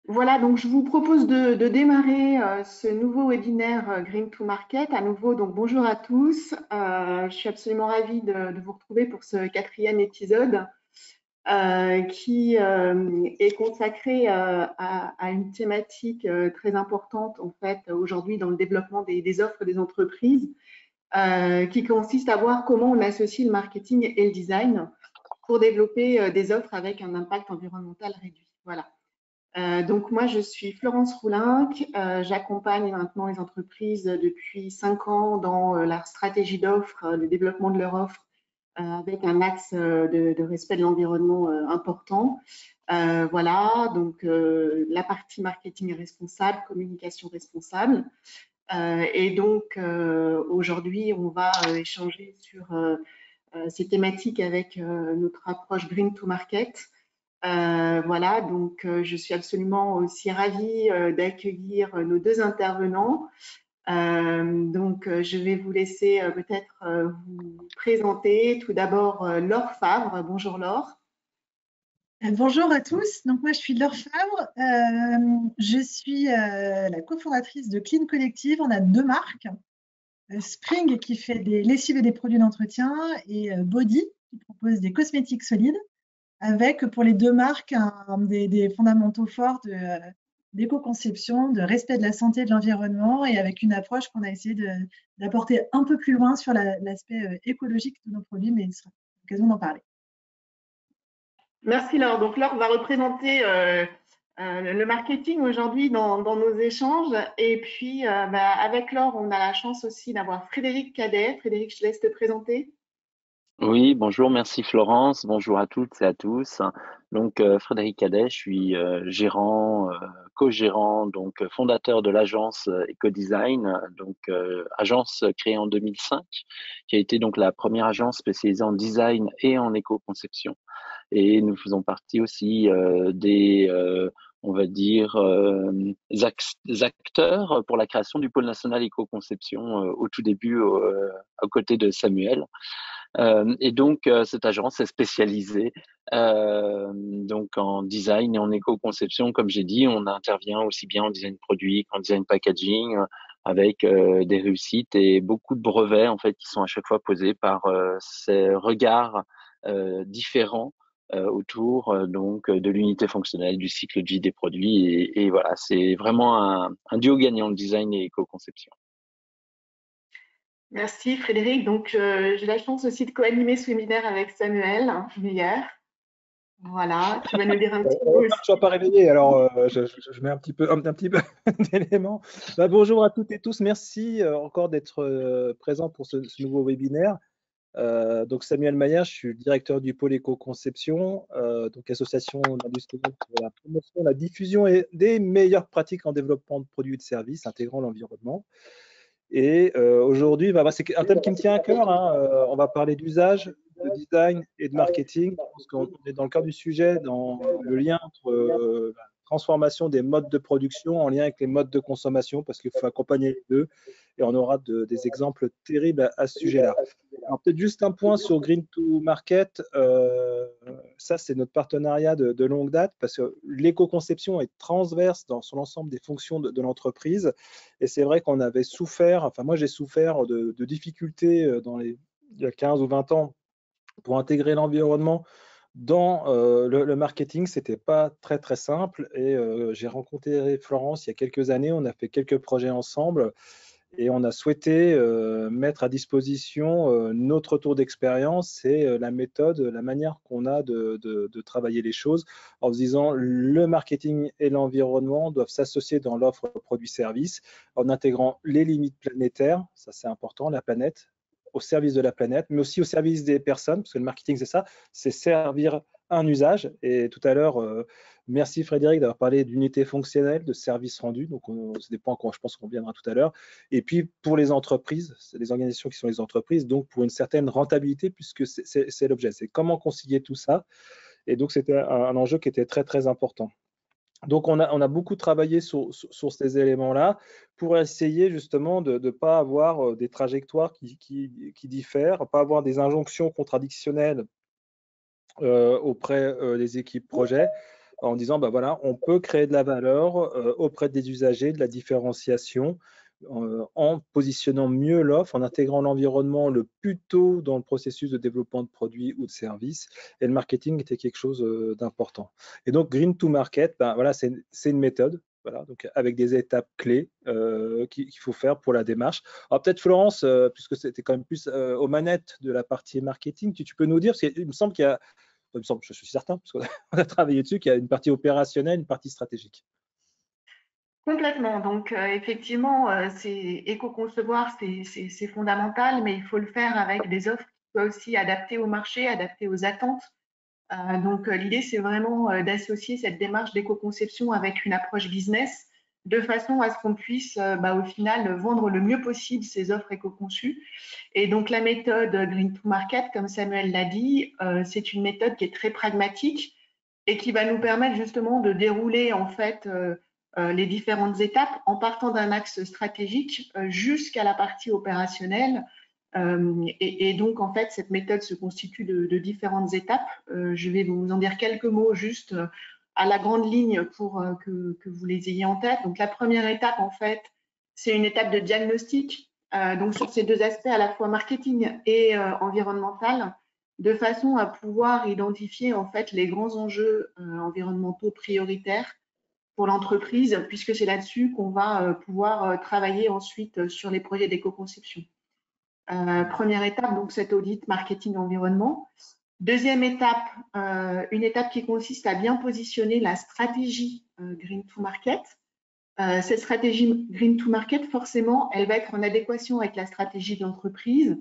Voilà, donc je vous propose de démarrer ce nouveau webinaire Green to Market. À nouveau, donc bonjour à tous. Je suis absolument ravie de vous retrouver pour ce quatrième épisode qui est consacré à une thématique très importante en fait aujourd'hui dans le développement des offres des entreprises, qui consiste à voir comment on associe le marketing et le design pour développer des offres avec un impact environnemental réduit. Voilà. Donc moi, je suis Florence Roulinc. J'accompagne maintenant les entreprises depuis 5 ans dans leur stratégie d'offre, le développement de leur offre avec un axe de respect de l'environnement important. Voilà, donc la partie marketing responsable, communication responsable. Et donc aujourd'hui, on va échanger sur ces thématiques avec notre approche Green to Market. Voilà, donc je suis absolument aussi ravie d'accueillir nos deux intervenants. Je vais vous laisser peut-être vous présenter. Tout d'abord, Laure Favre. Bonjour Laure. Bonjour à tous, donc moi je suis Laure Favre, je suis la cofondatrice de Clean Collective. On a deux marques, Spring qui fait des lessives et des produits d'entretien et Body qui propose des cosmétiques solides avec pour les deux marques des fondamentaux forts d'éco-conception, de respect de la santé et de l'environnement et avec une approche qu'on a essayé d'apporter un peu plus loin sur l'aspect écologique de nos produits, mais il sera l'occasion d'en parler. Merci Laure. Donc Laure va représenter le marketing aujourd'hui dans nos échanges. Et puis avec Laure, on a la chance aussi d'avoir Frédéric Cadet. Frédéric, je te laisse te présenter. Oui, bonjour, merci Florence, bonjour à toutes et à tous. Donc Frédéric Cadet, je suis gérant, co-gérant, donc fondateur de l'agence Ecodesign, donc agence créée en 2005, qui a été donc la première agence spécialisée en design et en éco-conception. Et nous faisons partie aussi on va dire, acteurs pour la création du pôle national éco-conception au tout début, aux côtés de Samuel. Et donc, cette agence est spécialisée donc en design et en éco-conception. Comme j'ai dit, on intervient aussi bien en design produit qu'en design packaging, avec des réussites et beaucoup de brevets en fait qui sont à chaque fois posés par ces regards différents autour donc de l'unité fonctionnelle, du cycle de vie des produits. Et voilà, c'est vraiment un duo gagnant de design et éco-conception. Merci Frédéric. Donc, j'ai la chance aussi de co-animer ce webinaire avec Samuel Meyer. Voilà, tu vas nous dire un petit mot Je ne aussi. sois pas réveillé, alors je mets un petit peu d'éléments. Bonjour à toutes et tous, merci encore d'être présent pour ce nouveau webinaire. Donc Samuel Maillard, je suis le directeur du pôle éco-conception, donc association d'industriels pour la promotion, la diffusion et des meilleures pratiques en développement de produits et de services intégrant l'environnement. Et aujourd'hui, c'est un thème qui me tient à cœur, hein. On va parler d'usage, de design et de marketing. Je pense qu'on est dans le cœur du sujet, dans le lien entre la transformation des modes de production en lien avec les modes de consommation, parce qu'il faut accompagner les deux. Et on aura des exemples terribles à ce sujet-là. Alors peut-être juste un point sur Green to Market. Ça, c'est notre partenariat de longue date, parce que l'éco-conception est transverse sur l'ensemble des fonctions de l'entreprise. Et c'est vrai qu'on avait souffert, enfin moi j'ai souffert de difficultés il y a 15 ou 20 ans pour intégrer l'environnement dans le marketing. C'était pas très très simple. Et j'ai rencontré Florence il y a quelques années, on a fait quelques projets ensemble. Et on a souhaité mettre à disposition notre retour d'expérience et la méthode, la manière qu'on a de travailler les choses en se disant le marketing et l'environnement doivent s'associer dans l'offre produits-services en intégrant les limites planétaires, ça c'est important, la planète, au service de la planète, mais aussi au service des personnes, parce que le marketing c'est ça, c'est servir un usage. Et tout à l'heure, merci Frédéric d'avoir parlé d'unité fonctionnelle, de service rendu. Donc, c'est des points je pense qu'on viendra tout à l'heure. Et puis, pour les entreprises, c'est les organisations qui sont les entreprises, donc pour une certaine rentabilité, puisque c'est l'objet. C'est comment concilier tout ça. Et donc, c'était un enjeu qui était très, très important. Donc, on a beaucoup travaillé sur ces éléments-là pour essayer justement de ne pas avoir des trajectoires qui diffèrent, pas avoir des injonctions contradictionnelles auprès des équipes projet, en disant, bah voilà, on peut créer de la valeur auprès des usagers, de la différenciation, en positionnant mieux l'offre, en intégrant l'environnement le plus tôt dans le processus de développement de produits ou de services. Et le marketing était quelque chose d'important. Et donc, Green to Market, ben, voilà, c'est une méthode. Voilà, donc avec des étapes clés qu'il faut faire pour la démarche. Alors peut-être Florence, puisque c'était quand même plus aux manettes de la partie marketing, tu peux nous dire, parce qu'il me semble qu'il y a, je suis certain, parce qu'on a travaillé dessus, qu'il y a une partie opérationnelle, une partie stratégique. Complètement. Donc, effectivement, éco-concevoir, c'est fondamental, mais il faut le faire avec des offres qui soient aussi adaptées au marché, adaptées aux attentes. Donc, l'idée, c'est vraiment d'associer cette démarche d'éco-conception avec une approche business, de façon à ce qu'on puisse, au final, vendre le mieux possible ces offres éco-conçues. Et donc, la méthode Green to Market, comme Samuel l'a dit, c'est une méthode qui est très pragmatique et qui va nous permettre justement de dérouler en fait les différentes étapes en partant d'un axe stratégique jusqu'à la partie opérationnelle. Et donc, en fait, cette méthode se constitue de différentes étapes. Je vais vous en dire quelques mots juste à la grande ligne pour que vous les ayez en tête. Donc, la première étape, en fait, c'est une étape de diagnostic. Donc, sur ces deux aspects, à la fois marketing et environnemental, de façon à pouvoir identifier en fait les grands enjeux environnementaux prioritaires pour l'entreprise, puisque c'est là-dessus qu'on va pouvoir travailler ensuite sur les projets d'éco-conception. Première étape, donc cet audit marketing environnement. Deuxième étape, une étape qui consiste à bien positionner la stratégie Green to Market. Cette stratégie Green to Market, forcément, elle va être en adéquation avec la stratégie de l'entreprise,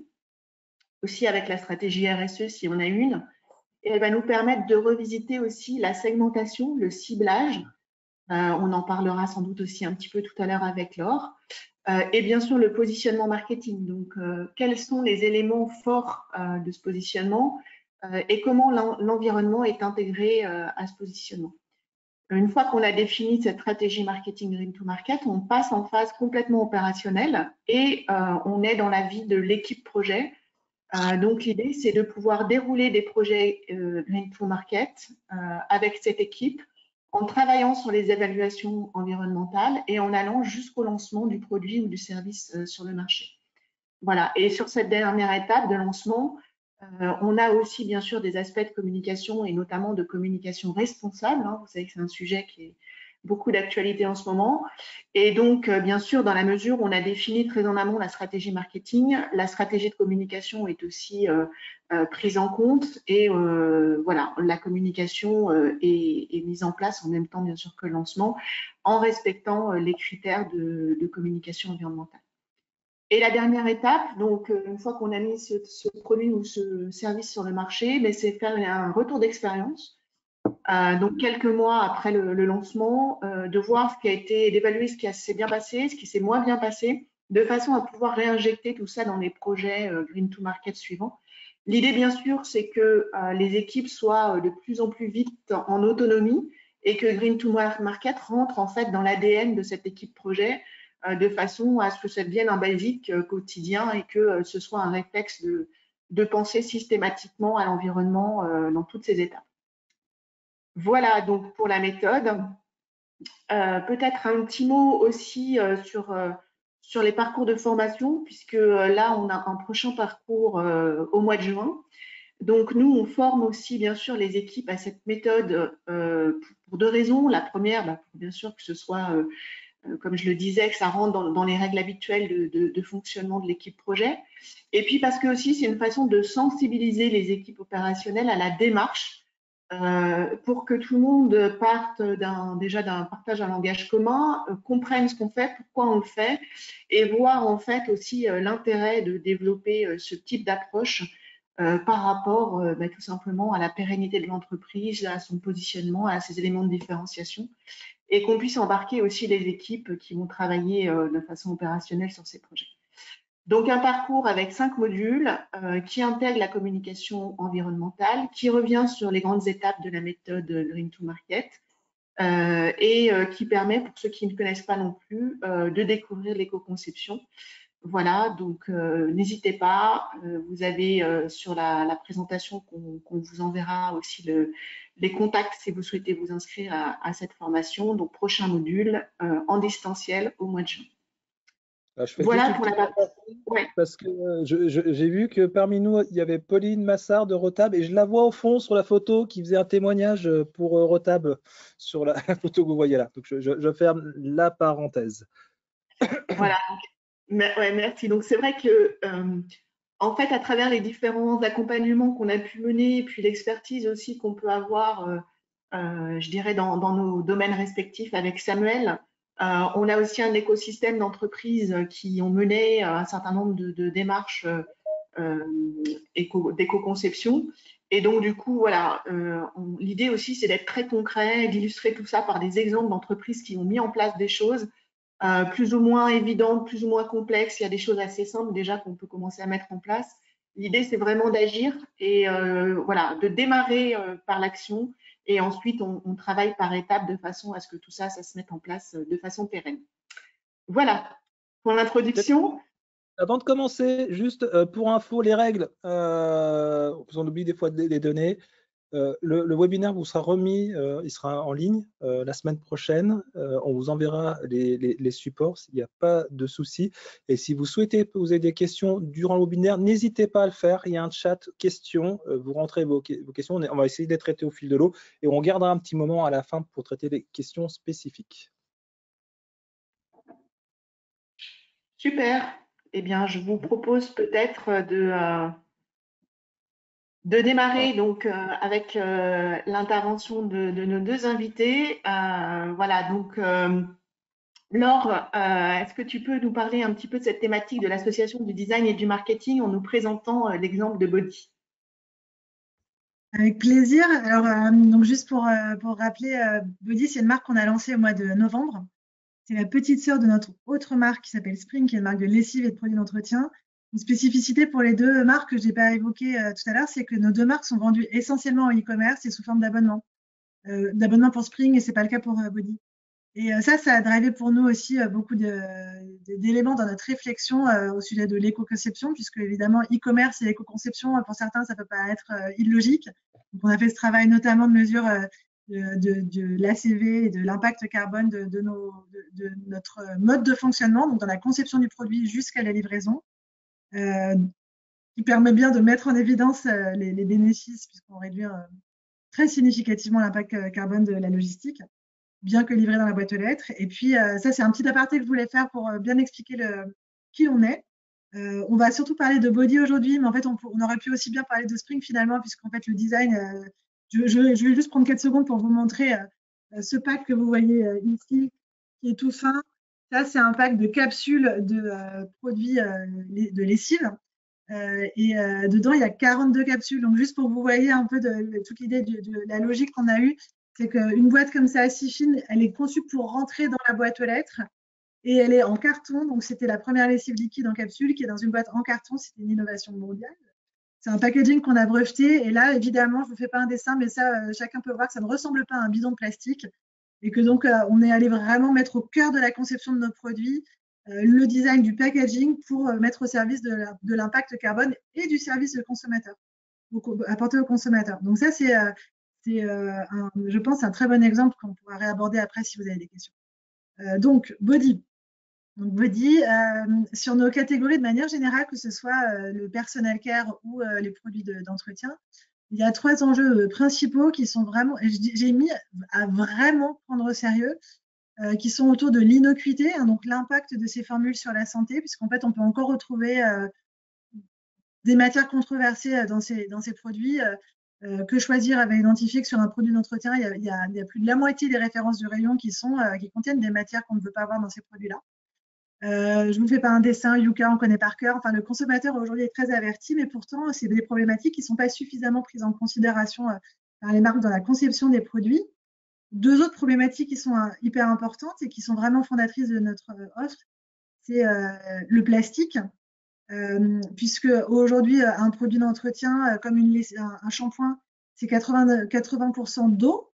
aussi avec la stratégie RSE si on a une, et elle va nous permettre de revisiter aussi la segmentation, le ciblage. On en parlera sans doute aussi un petit peu tout à l'heure avec Laure. Et bien sûr, le positionnement marketing. Donc, quels sont les éléments forts de ce positionnement et comment l'environnement est intégré à ce positionnement. Une fois qu'on a défini cette stratégie marketing Green to Market, on passe en phase complètement opérationnelle et on est dans la vie de l'équipe projet. Donc, l'idée, c'est de pouvoir dérouler des projets Green to Market avec cette équipe en travaillant sur les évaluations environnementales et en allant jusqu'au lancement du produit ou du service sur le marché. Voilà. Et sur cette dernière étape de lancement, on a aussi bien sûr des aspects de communication et notamment de communication responsable. Vous savez que c'est un sujet qui est beaucoup d'actualité en ce moment. Et donc, bien sûr, dans la mesure où on a défini très en amont la stratégie marketing, la stratégie de communication est aussi prise en compte et voilà, la communication est mise en place en même temps, bien sûr, que le lancement, en respectant les critères de communication environnementale. Et la dernière étape, donc une fois qu'on a mis ce produit ou ce service sur le marché, c'est faire un retour d'expérience. Donc quelques mois après le lancement, de voir ce qui a été, d'évaluer ce qui s'est bien passé, ce qui s'est moins bien passé, de façon à pouvoir réinjecter tout ça dans les projets Green to Market suivants. L'idée, bien sûr, c'est que les équipes soient de plus en plus vite en autonomie et que Green to Market rentre en fait dans l'ADN de cette équipe projet de façon à ce que ça devienne un basique quotidien et que ce soit un réflexe de penser systématiquement à l'environnement dans toutes ces étapes. Voilà donc pour la méthode. Peut-être un petit mot aussi sur les parcours de formation, puisque là, on a un prochain parcours au mois de juin. Donc, nous, on forme aussi, bien sûr, les équipes à cette méthode pour deux raisons. La première, pour bien sûr que ce soit, comme je le disais, que ça rentre dans les règles habituelles de fonctionnement de l'équipe projet. Et puis parce que aussi, c'est une façon de sensibiliser les équipes opérationnelles à la démarche pour que tout le monde parte déjà d'un partage d'un langage commun, comprenne ce qu'on fait, pourquoi on le fait, et voir en fait aussi l'intérêt de développer ce type d'approche par rapport tout simplement à la pérennité de l'entreprise, à son positionnement, à ses éléments de différenciation, et qu'on puisse embarquer aussi les équipes qui vont travailler de façon opérationnelle sur ces projets. Donc, un parcours avec 5 modules qui intègre la communication environnementale, qui revient sur les grandes étapes de la méthode Green to Market et qui permet, pour ceux qui ne connaissent pas non plus, de découvrir l'éco-conception Voilà, donc n'hésitez pas. Vous avez sur la présentation qu'on vous enverra aussi les contacts si vous souhaitez vous inscrire à cette formation. Donc, prochain module en distanciel au mois de juin. Je fais Voilà juste une pour la petite partie. Ouais. parce que j'ai vu que parmi nous, il y avait Pauline Massard de Rotable et je la vois au fond sur la photo qui faisait un témoignage pour Rotable sur la photo que vous voyez là. Donc, je ferme la parenthèse. Voilà. Ouais, merci. Donc, c'est vrai que, en fait, à travers les différents accompagnements qu'on a pu mener, et puis l'expertise aussi qu'on peut avoir, je dirais, dans nos domaines respectifs avec Samuel, on a aussi un écosystème d'entreprises qui ont mené un certain nombre de démarches d'éco-conception. Et donc, du coup, voilà, l'idée aussi, c'est d'être très concret, d'illustrer tout ça par des exemples d'entreprises qui ont mis en place des choses plus ou moins évidentes, plus ou moins complexes. Il y a des choses assez simples déjà qu'on peut commencer à mettre en place. L'idée, c'est vraiment d'agir et voilà, de démarrer par l'action et ensuite on travaille par étapes de façon à ce que tout ça, ça se mette en place de façon pérenne. Voilà pour l'introduction. Avant de commencer, juste pour info, les règles, on oublie des fois de les donner. Le webinaire vous sera remis, il sera en ligne la semaine prochaine. On vous enverra les supports, il n'y a pas de souci. Et si vous souhaitez poser des questions durant le webinaire, n'hésitez pas à le faire. Il y a un chat questions, vous rentrez vos questions, on va essayer de les traiter au fil de l'eau et on gardera un petit moment à la fin pour traiter des questions spécifiques. Super. Eh bien, je vous propose peut-être de démarrer donc avec l'intervention de nos deux invités. Voilà, donc Laure, est-ce que tu peux nous parler un petit peu de cette thématique de l'association du design et du marketing en nous présentant l'exemple de Body? Avec plaisir. Alors, donc juste pour rappeler, Body, c'est une marque qu'on a lancée au mois de novembre. C'est la petite sœur de notre autre marque qui s'appelle Spring, qui est une marque de lessive et de produits d'entretien. Une spécificité pour les deux marques que je n'ai pas évoquées tout à l'heure, c'est que nos deux marques sont vendues essentiellement en e-commerce et sous forme d'abonnement. D'abonnement pour Spring et ce n'est pas le cas pour Body. Et ça a drivé pour nous aussi beaucoup d'éléments dans notre réflexion au sujet de l'éco-conception, puisque évidemment, e-commerce et éco-conception, pour certains, ça peut pas être illogique. Donc, on a fait ce travail notamment de mesure de l'ACV et de l'impact carbone de notre mode de fonctionnement, donc dans la conception du produit jusqu'à la livraison, qui permet bien de mettre en évidence les bénéfices, puisqu'on réduit très significativement l'impact carbone de la logistique, bien que livré dans la boîte aux lettres. Et puis, ça, c'est un petit aparté que je voulais faire pour bien expliquer qui on est. On va surtout parler de Body aujourd'hui, mais en fait, on aurait pu aussi bien parler de Spring finalement, puisqu'en fait, le design, je vais juste prendre 4 secondes pour vous montrer ce pack que vous voyez ici, qui est tout fin. Ça, c'est un pack de capsules de produits de lessive. Et dedans, il y a 42 capsules. Donc, juste pour que vous voyez un peu toute l'idée de la logique qu'on a eue, c'est qu'une boîte comme ça, assez fine, elle est conçue pour rentrer dans la boîte aux lettres et elle est en carton. Donc, c'était la première lessive liquide en capsule qui est dans une boîte en carton. C'était une innovation mondiale. C'est un packaging qu'on a breveté. Et là, évidemment, je ne vous fais pas un dessin, mais ça, chacun peut voir que ça ne ressemble pas à un bidon de plastique et que donc, on est allé vraiment mettre au cœur de la conception de nos produits le design du packaging pour mettre au service de l'impact carbone et du service au consommateur, apporté au consommateur. Donc ça, c'est je pense, un très bon exemple qu'on pourra réaborder après si vous avez des questions. Donc, Body. Donc, Body, sur nos catégories de manière générale, que ce soit le personal care ou les produits d'entretien, il y a 3 enjeux principaux qui sont vraiment, j'ai mis à vraiment prendre au sérieux, qui sont autour de l'innocuité, hein, donc l'impact de ces formules sur la santé, puisqu'en fait, on peut encore retrouver des matières controversées dans ces produits. Que choisir avait identifié que sur un produit d'entretien, il y a plus de la moitié des références du rayon qui contiennent des matières qu'on ne veut pas avoir dans ces produits-là. Je ne vous fais pas un dessin, Yuka, on connaît par cœur. Enfin, le consommateur aujourd'hui est très averti, mais pourtant, c'est des problématiques qui ne sont pas suffisamment prises en considération par les marques dans la conception des produits. 2 autres problématiques qui sont hyper importantes et qui sont vraiment fondatrices de notre offre, c'est le plastique. Puisque aujourd'hui, un produit d'entretien comme un shampoing, c'est 80% d'eau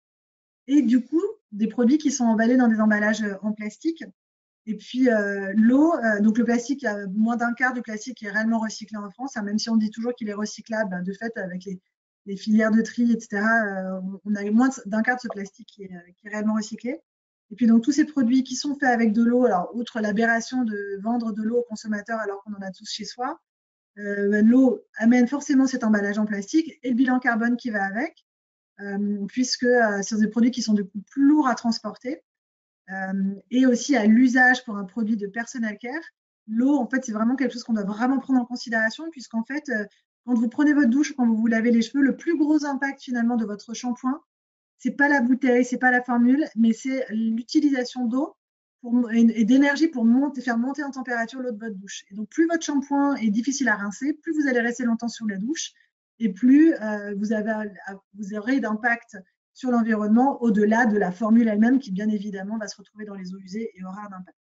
et du coup, des produits qui sont emballés dans des emballages en plastique. Et puis l'eau, donc le plastique, il y a moins d'un quart du plastique qui est réellement recyclé en France, hein, même si on dit toujours qu'il est recyclable, de fait, avec les filières de tri, etc., on a moins d'un quart de ce plastique qui est réellement recyclé. Et puis donc tous ces produits qui sont faits avec de l'eau, alors outre l'aberration de vendre de l'eau aux consommateurs alors qu'on en a tous chez soi, l'eau amène forcément cet emballage en plastique et le bilan carbone qui va avec, puisque ce sont des produits qui sont du coup plus lourds à transporter. Et aussi à l'usage pour un produit de personal care. L'eau, en fait, c'est vraiment quelque chose qu'on doit vraiment prendre en considération, puisqu'en fait, quand vous prenez votre douche ou quand vous vous lavez les cheveux, le plus gros impact finalement de votre shampoing, c'est pas la bouteille, c'est pas la formule, mais c'est l'utilisation d'eau et d'énergie pour faire monter en température l'eau de votre douche. Et donc, plus votre shampoing est difficile à rincer, plus vous allez rester longtemps sous la douche et plus vous aurez d'impact sur l'environnement au-delà de la formule elle-même qui, bien évidemment, va se retrouver dans les eaux usées et aura un impact.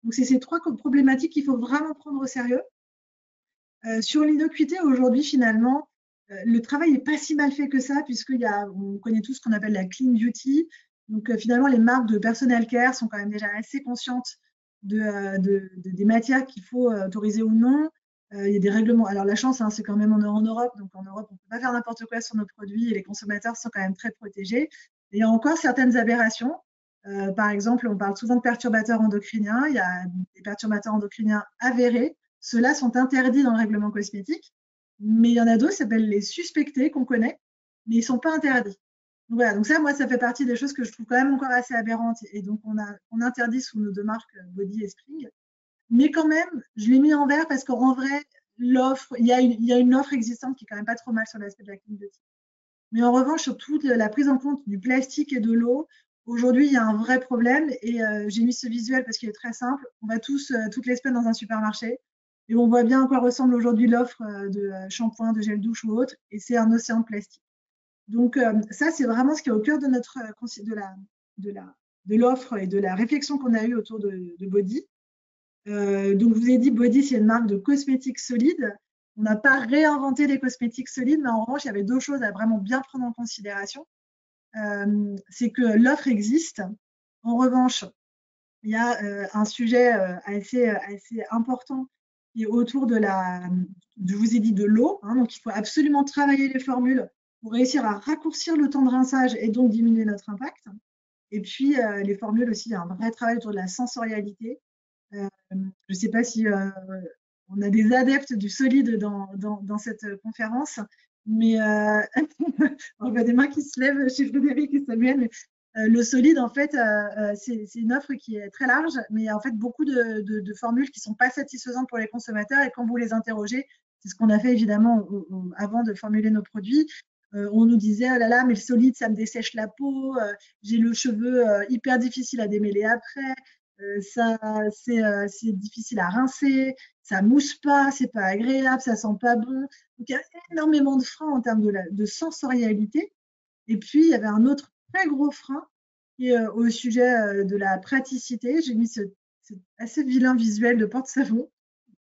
Donc, c'est ces trois problématiques qu'il faut vraiment prendre au sérieux. Sur l'innocuité, aujourd'hui, finalement, le travail n'est pas si mal fait que ça, puisqu'on connaît tous ce qu'on appelle la clean beauty. Donc, finalement, les marques de personal care sont quand même déjà assez conscientes des matières qu'il faut autoriser ou non. Il y a des règlements. Alors, la chance, hein, c'est quand même en Europe. Donc, en Europe, on ne peut pas faire n'importe quoi sur nos produits et les consommateurs sont quand même très protégés. Et il y a encore certaines aberrations. Par exemple, on parle souvent de perturbateurs endocriniens. Il y a des perturbateurs endocriniens avérés. Ceux-là sont interdits dans le règlement cosmétique, mais il y en a d'autres qui s'appellent les suspectés, qu'on connaît, mais ils ne sont pas interdits. Donc voilà, donc ça, moi, ça fait partie des choses que je trouve quand même encore assez aberrantes. Et donc, on interdit sous nos deux marques, Body et Spring. Mais quand même, je l'ai mis en vert parce qu'en vrai, l'offre, il y a une offre existante qui est quand même pas trop mal sur l'aspect de la clean beauty. Mais en revanche, sur toute la prise en compte du plastique et de l'eau, aujourd'hui, il y a un vrai problème. Et j'ai mis ce visuel parce qu'il est très simple. On va toutes les semaines dans un supermarché et on voit bien à quoi ressemble aujourd'hui l'offre de shampoing, de gel douche ou autre. Et c'est un océan de plastique. Donc ça, c'est vraiment ce qui est au cœur de l'offre et de la réflexion qu'on a eue autour de Body. Donc, je vous ai dit, Body, c'est une marque de cosmétiques solides. On n'a pas réinventé les cosmétiques solides, mais en revanche, il y avait deux choses à vraiment bien prendre en considération. C'est que l'offre existe. En revanche, il y a un sujet assez important qui est autour je vous ai dit, de l'eau. Hein, donc, il faut absolument travailler les formules pour réussir à raccourcir le temps de rinçage et donc diminuer notre impact. Et puis, les formules aussi, il y a un vrai travail autour de la sensorialité. Je ne sais pas si on a des adeptes du solide dans cette conférence, mais on voit des mains qui se lèvent chez Frédéric et Samuel. Mais, le solide, en fait, c'est une offre qui est très large, mais il y a en fait beaucoup de formules qui ne sont pas satisfaisantes pour les consommateurs. Et quand vous les interrogez, c'est ce qu'on a fait évidemment avant de formuler nos produits. On nous disait, oh là là, mais le solide, ça me dessèche la peau, j'ai le cheveu hyper difficile à démêler après. C'est difficile à rincer, ça mousse pas, c'est pas agréable, ça sent pas bon. Donc il y a énormément de freins en termes de sensorialité. Et puis il y avait un autre très gros frein qui est au sujet de la praticité. J'ai mis ce assez vilain visuel de porte-savon.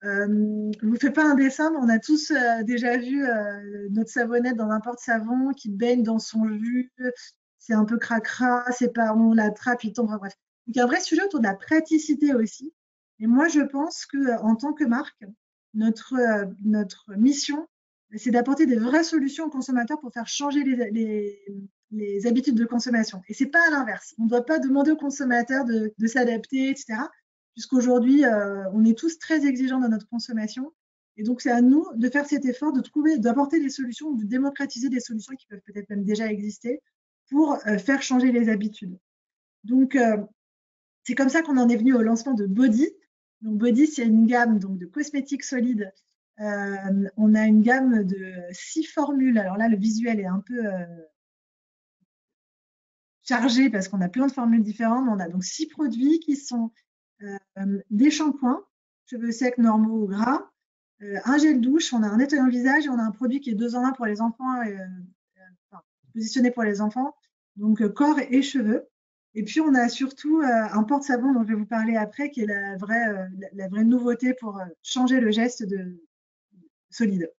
Je ne vous fais pas un dessin, mais on a tous déjà vu notre savonnette dans un porte-savon qui baigne dans son jus. C'est un peu cracra, on l'attrape, il tombe. Bref. Donc, il y a un vrai sujet autour de la praticité aussi. Et moi, je pense qu'en tant que marque, notre mission, c'est d'apporter des vraies solutions aux consommateurs pour faire changer les habitudes de consommation. Et ce n'est pas à l'inverse. On ne doit pas demander aux consommateurs de s'adapter, etc. Puisqu'aujourd'hui, on est tous très exigeants dans notre consommation. Et donc, c'est à nous de faire cet effort, d'apporter des solutions, de démocratiser des solutions qui peuvent peut-être même déjà exister pour faire changer les habitudes. Donc, c'est comme ça qu'on en est venu au lancement de Body. Donc, Body, c'est une gamme donc, de cosmétiques solides. On a une gamme de 6 formules. Alors là, le visuel est un peu chargé parce qu'on a plein de formules différentes. On a donc 6 produits qui sont des shampoings, cheveux secs, normaux ou gras, un gel douche, on a un nettoyant visage et on a un produit qui est 2 en 1 pour les enfants, positionné pour les enfants, donc corps et cheveux. Et puis, on a surtout un porte-savon dont je vais vous parler après, qui est la vraie nouveauté pour changer le geste solide.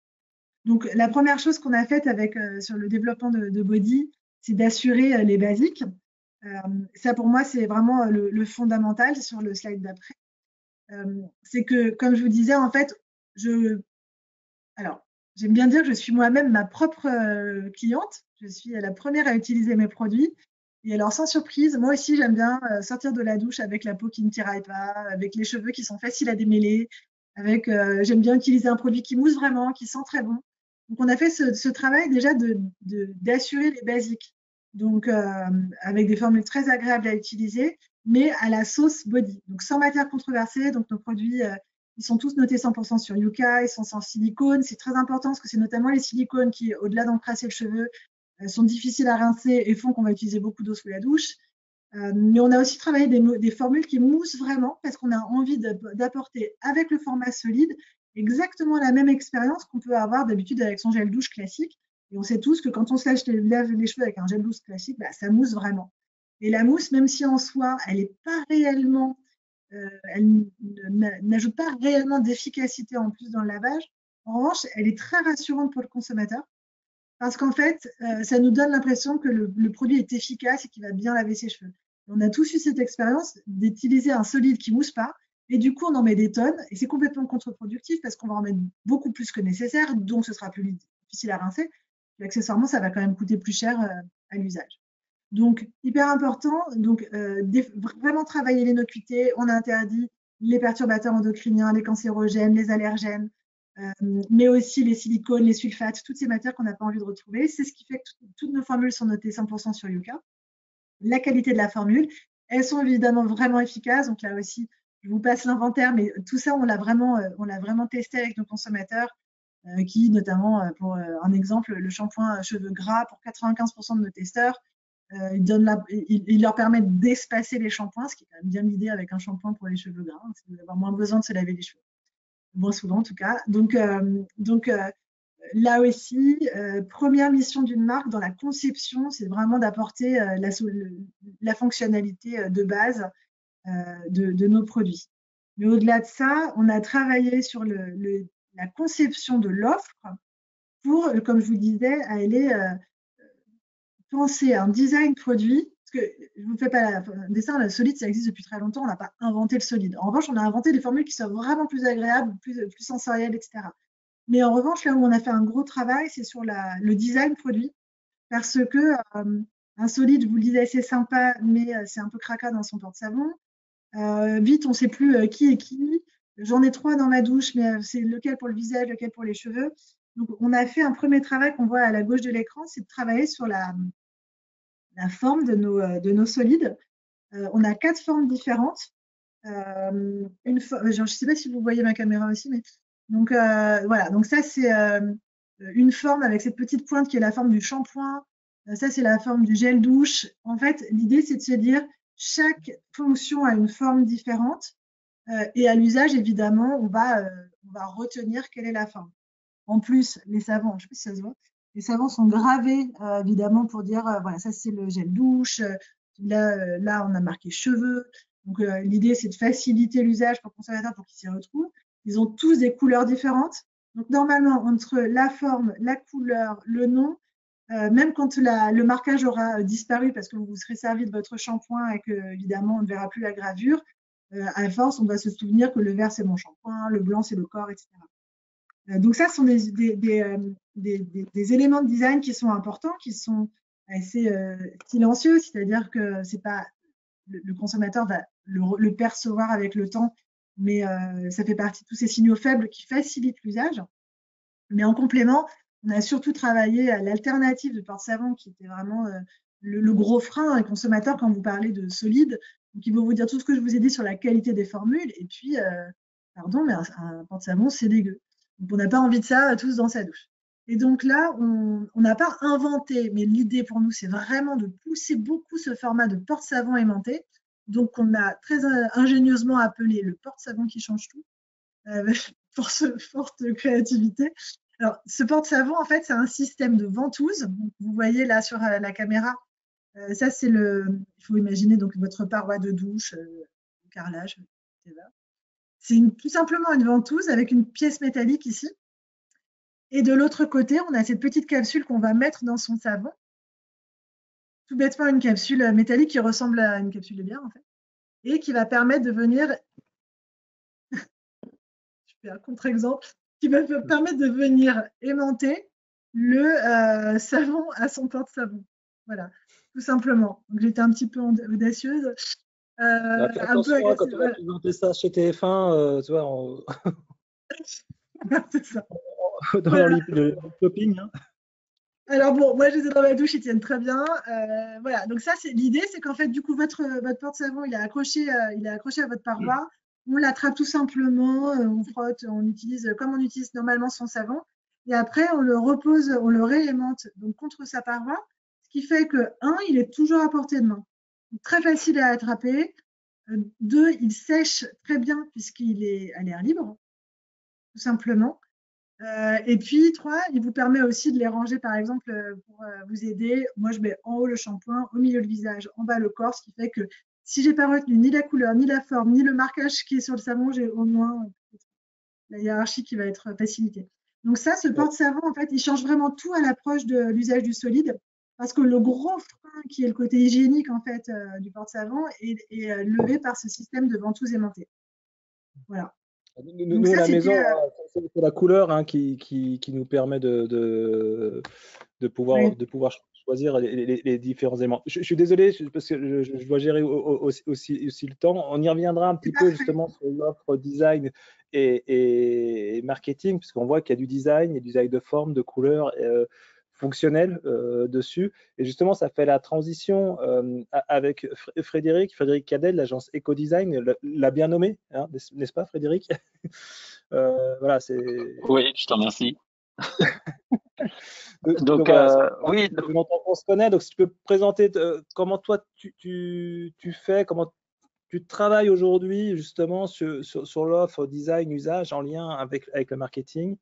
Donc, la première chose qu'on a faite sur le développement de Body, c'est d'assurer les basiques. Ça, pour moi, c'est vraiment le fondamental sur le slide d'après. c'est que, comme je vous disais, en fait, alors, j'aime bien dire que je suis moi-même ma propre cliente. Je suis la première à utiliser mes produits. Et alors, sans surprise, moi aussi, j'aime bien sortir de la douche avec la peau qui ne tiraille pas, avec les cheveux qui sont faciles à démêler, j'aime bien utiliser un produit qui mousse vraiment, qui sent très bon. Donc, on a fait ce travail déjà d'assurer les basiques. Donc, avec des formules très agréables à utiliser, mais à la sauce body. Donc, sans matière controversée. Donc, nos produits ils sont tous notés 100% sur Yuka, ils sont sans silicone. C'est très important parce que c'est notamment les silicones qui, au-delà d'encrasser le cheveu, sont difficiles à rincer et font qu'on va utiliser beaucoup d'eau sous la douche. Mais on a aussi travaillé des formules qui moussent vraiment parce qu'on a envie d'apporter avec le format solide exactement la même expérience qu'on peut avoir d'habitude avec son gel douche classique. Et on sait tous que quand on se lave les cheveux avec un gel douche classique, bah, ça mousse vraiment. Et la mousse, même si en soi, elle n'est pas réellement elle n'ajoute pas réellement d'efficacité en plus dans le lavage. En revanche, elle est très rassurante pour le consommateur parce qu'en fait, ça nous donne l'impression que le produit est efficace et qu'il va bien laver ses cheveux. On a tous eu cette expérience d'utiliser un solide qui mousse pas et du coup, on en met des tonnes et c'est complètement contre-productif parce qu'on va en mettre beaucoup plus que nécessaire, donc ce sera plus difficile à rincer. Et accessoirement, ça va quand même coûter plus cher à l'usage. Donc, hyper important, donc vraiment travailler l'innocuité. On a interdit les perturbateurs endocriniens, les cancérogènes, les allergènes, mais aussi les silicones, les sulfates, toutes ces matières qu'on n'a pas envie de retrouver. C'est ce qui fait que toutes nos formules sont notées 100% sur Yuka. La qualité de la formule, elles sont évidemment vraiment efficaces. Donc là aussi, je vous passe l'inventaire, mais tout ça, on l'a vraiment testé avec nos consommateurs qui, notamment, pour un exemple, le shampoing cheveux gras, pour 95% de nos testeurs, il leur permet d'espacer les shampoings, ce qui est quand même bien l'idée avec un shampoing pour les cheveux gras, c'est d'avoir moins besoin de se laver les cheveux, moins souvent en tout cas. Donc là aussi, première mission d'une marque dans la conception, c'est vraiment d'apporter la fonctionnalité de base de nos produits. Mais au-delà de ça, on a travaillé sur la conception de l'offre pour, comme je vous disais, aller penser à un design produit, parce que je ne vous fais pas un dessin, le solide, ça existe depuis très longtemps, on n'a pas inventé le solide. En revanche, on a inventé des formules qui sont vraiment plus agréables, plus sensorielles, etc. Mais en revanche, là où on a fait un gros travail, c'est sur le design produit, parce que un solide, vous le disiez, c'est sympa, mais c'est un peu cracra dans son porte-savon. Vite, on ne sait plus qui est qui. J'en ai 3 dans ma douche, mais c'est lequel pour le visage, lequel pour les cheveux. Donc, on a fait un premier travail qu'on voit à la gauche de l'écran, c'est de travailler sur la forme de nos solides. On a 4 formes différentes. Je ne sais pas si vous voyez ma caméra aussi, mais donc voilà. Donc ça, c'est une forme avec cette petite pointe qui est la forme du shampoing. Ça, c'est la forme du gel douche. En fait, l'idée, c'est de se dire chaque fonction a une forme différente et à l'usage, évidemment, on va retenir quelle est la forme. En plus, les savons, je ne sais pas si ça se voit, les savons sont gravés évidemment pour dire voilà, ça c'est le gel douche, là on a marqué cheveux. Donc l'idée c'est de faciliter l'usage pour le consommateur pour qu'il s'y retrouve. Ils ont tous des couleurs différentes. Donc normalement, entre la forme, la couleur, le nom, même quand le marquage aura disparu parce que vous vous serez servi de votre shampoing et que évidemment on ne verra plus la gravure, à force on va se souvenir que le vert c'est mon shampoing, le blanc c'est le corps, etc. Donc ça, ce sont des éléments de design qui sont importants, qui sont assez silencieux, c'est-à-dire que c'est pas le consommateur va le percevoir avec le temps, mais ça fait partie de tous ces signaux faibles qui facilitent l'usage. Mais en complément, on a surtout travaillé à l'alternative de porte-savon qui était vraiment le gros frein des consommateurs quand vous parlez de solide. Donc, ils vont vous dire tout ce que je vous ai dit sur la qualité des formules. Et puis, pardon, mais un porte-savon, c'est dégueu. Donc, on n'a pas envie de ça tous dans sa douche. Et donc là, on n'a pas inventé, mais l'idée pour nous, c'est vraiment de pousser beaucoup ce format de porte-savon aimanté. Donc, on a très ingénieusement appelé le porte-savon qui change tout, pour ce forte créativité. Alors, ce porte-savon, en fait, c'est un système de ventouse. Donc, vous voyez là sur la caméra, ça, c'est il faut imaginer donc votre paroi de douche, le carrelage, etc. C'est tout simplement une ventouse avec une pièce métallique ici. Et de l'autre côté, on a cette petite capsule qu'on va mettre dans son savon. Tout bêtement, une capsule métallique qui ressemble à une capsule de bière, en fait, et qui va permettre de venir c'est un contre-exemple, qui va me permettre de venir aimanter le savon à son porte-savon. Voilà, tout simplement. Donc, j'étais un petit peu audacieuse, Fais un peu attention, hein, quand agressive. tu vas présenter ça chez TF1, tu vois, Voilà, c'est ça. dans Voilà. le shopping. Hein. Alors bon, moi je les ai dans ma douche, ils tiennent très bien. Voilà, donc ça c'est l'idée, c'est qu'en fait du coup votre porte-savon il est accroché à votre paroi. On l'attrape tout simplement, on frotte, on utilise comme on utilise normalement son savon, et après on le repose, on le réaimante donc contre sa paroi, ce qui fait que un, il est toujours à portée de main, très facile à attraper. Deux, il sèche très bien puisqu'il est à l'air libre, tout simplement. Et puis, trois, il vous permet aussi de les ranger, par exemple, pour vous aider. Moi, je mets en haut le shampoing, au milieu le visage, en bas le corps, ce qui fait que si j'ai pas retenu ni la couleur, ni la forme, ni le marquage qui est sur le savon, j'ai au moins la hiérarchie qui va être facilitée. Donc ça, ce porte-savon, en fait, il change vraiment tout à l'approche de l'usage du solide, parce que le gros frein qui est le côté hygiénique, en fait, du porte-savon est levé par ce système de ventouse aimantée. Voilà. Donc Nous, à ça, la c'était maison, c'est la couleur hein, qui nous permet de ouais, pouvoir choisir les différents éléments. Je suis désolé parce que je dois gérer aussi le temps. On y reviendra un c'est petit peu parfait. justement sur l'offre design et marketing, puisqu'on voit qu'il y a du design, il y a du design de forme, de couleur fonctionnel dessus. Et justement, ça fait la transition avec Frédéric Cadel, l'agence Ecodesign, l'a bien nommé, hein, n'est-ce pas Frédéric? Voilà, c'est Oui, je t'en remercie. donc Donc, voilà, oui, ça fait longtemps qu'on se connaît, donc si tu peux présenter comment toi tu fais, comment tu travailles aujourd'hui justement sur l'offre design usage en lien avec le marketing.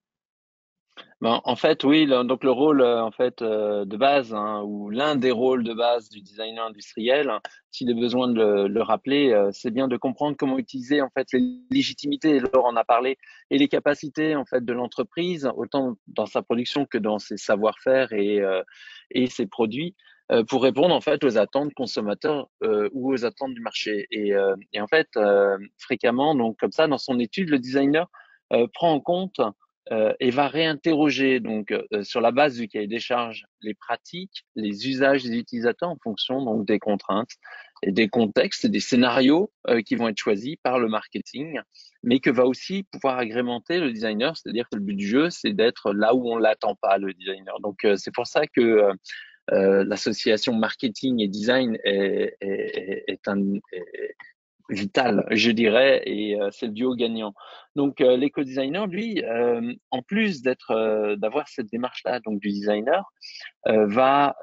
ben, en fait, oui, donc le rôle en fait de base, hein, ou l'un des rôles de base du designer industriel, hein, s'il est besoin de le rappeler, c'est bien de comprendre comment utiliser en fait les légitimités, et Laure en a parlé, et les capacités en fait de l'entreprise, autant dans sa production que dans ses savoir-faire et ses produits, pour répondre en fait aux attentes consommateurs ou aux attentes du marché. Et en fait, fréquemment, donc comme ça, dans son étude, le designer prend en compte et va réinterroger donc sur la base du cahier des charges les pratiques, les usages des utilisateurs en fonction donc des contraintes et des contextes et des scénarios qui vont être choisis par le marketing, mais que va aussi pouvoir agrémenter le designer, c'est-à-dire que le but du jeu c'est d'être là où on l'attend pas le designer. Donc c'est pour ça que l'association marketing et design est vital, je dirais, et c'est le duo gagnant. Donc l'éco-designer, lui, en plus d'avoir cette démarche-là, donc du designer, va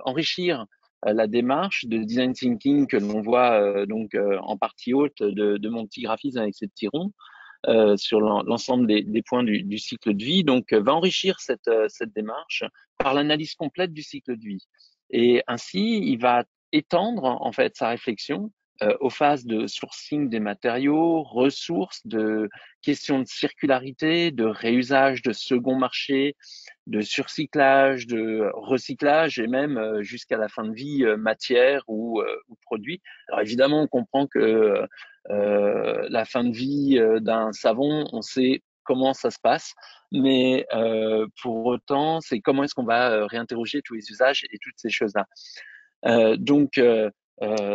enrichir la démarche de design thinking que l'on voit donc en partie haute de mon petit graphisme avec ces petits ronds sur l'ensemble des points du cycle de vie. Donc va enrichir cette démarche par l'analyse complète du cycle de vie. Et ainsi, il va étendre en fait sa réflexion aux phases de sourcing des matériaux, ressources, de questions de circularité, de réusage de second marché, de surcyclage, de recyclage et même jusqu'à la fin de vie matière ou produit. Alors évidemment, on comprend que la fin de vie d'un savon, on sait comment ça se passe, mais pour autant, c'est comment est-ce qu'on va réinterroger tous les usages et toutes ces choses-là. Donc,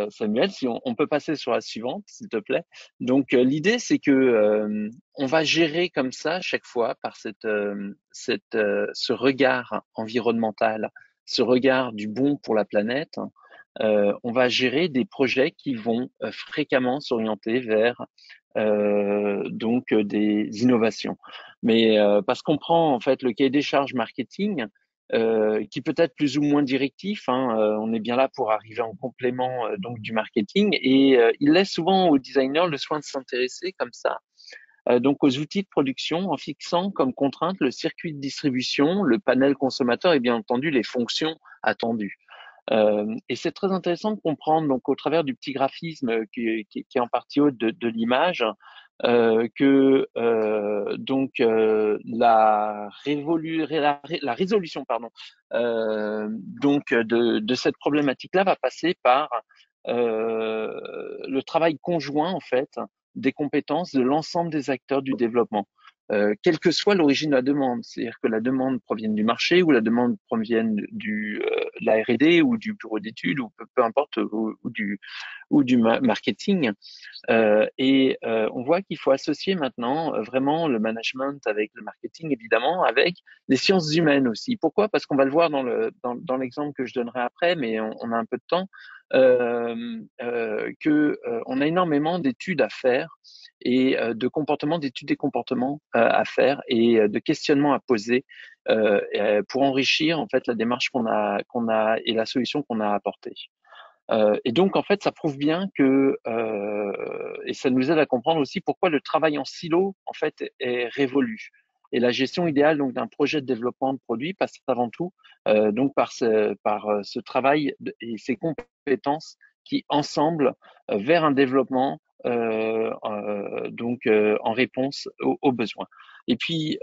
Samuel, si on peut passer sur la suivante, s'il te plaît. Donc, l'idée, c'est que on va gérer comme ça chaque fois par ce regard environnemental, ce regard du bon pour la planète. On va gérer des projets qui vont fréquemment s'orienter vers donc des innovations. Mais parce qu'on prend en fait le cahier des charges marketing, qui peut être plus ou moins directif. Hein, on est bien là pour arriver en complément donc du marketing, et il laisse souvent aux designers le soin de s'intéresser comme ça. Donc aux outils de production en fixant comme contrainte le circuit de distribution, le panel consommateur et bien entendu les fonctions attendues. Et c'est très intéressant de comprendre donc au travers du petit graphisme qui est en partie haute de l'image que donc la résolution pardon donc de cette problématique-là va passer par le travail conjoint en fait des compétences de l'ensemble des acteurs du développement. quelle que soit l'origine de la demande. C'est-à-dire que la demande provienne du marché ou la demande provienne de la R&D ou du bureau d'études ou peu importe, ou du marketing. On voit qu'il faut associer maintenant vraiment le management avec le marketing, évidemment, avec les sciences humaines aussi. Pourquoi? Parce qu'on va le voir dans l'exemple que je donnerai après, mais on a un peu de temps, on a énormément d'études à faire et de comportements, d'études des comportements à faire et de questionnements à poser pour enrichir en fait la démarche qu'on a et la solution qu'on a apportée. Et donc, en fait, ça prouve bien et ça nous aide à comprendre aussi pourquoi le travail en silo, en fait, est révolu. Et la gestion idéale donc d'un projet de développement de produit passe avant tout donc par ce travail et ces compétences qui, ensemble, vers un développement en réponse aux besoins. Et puis,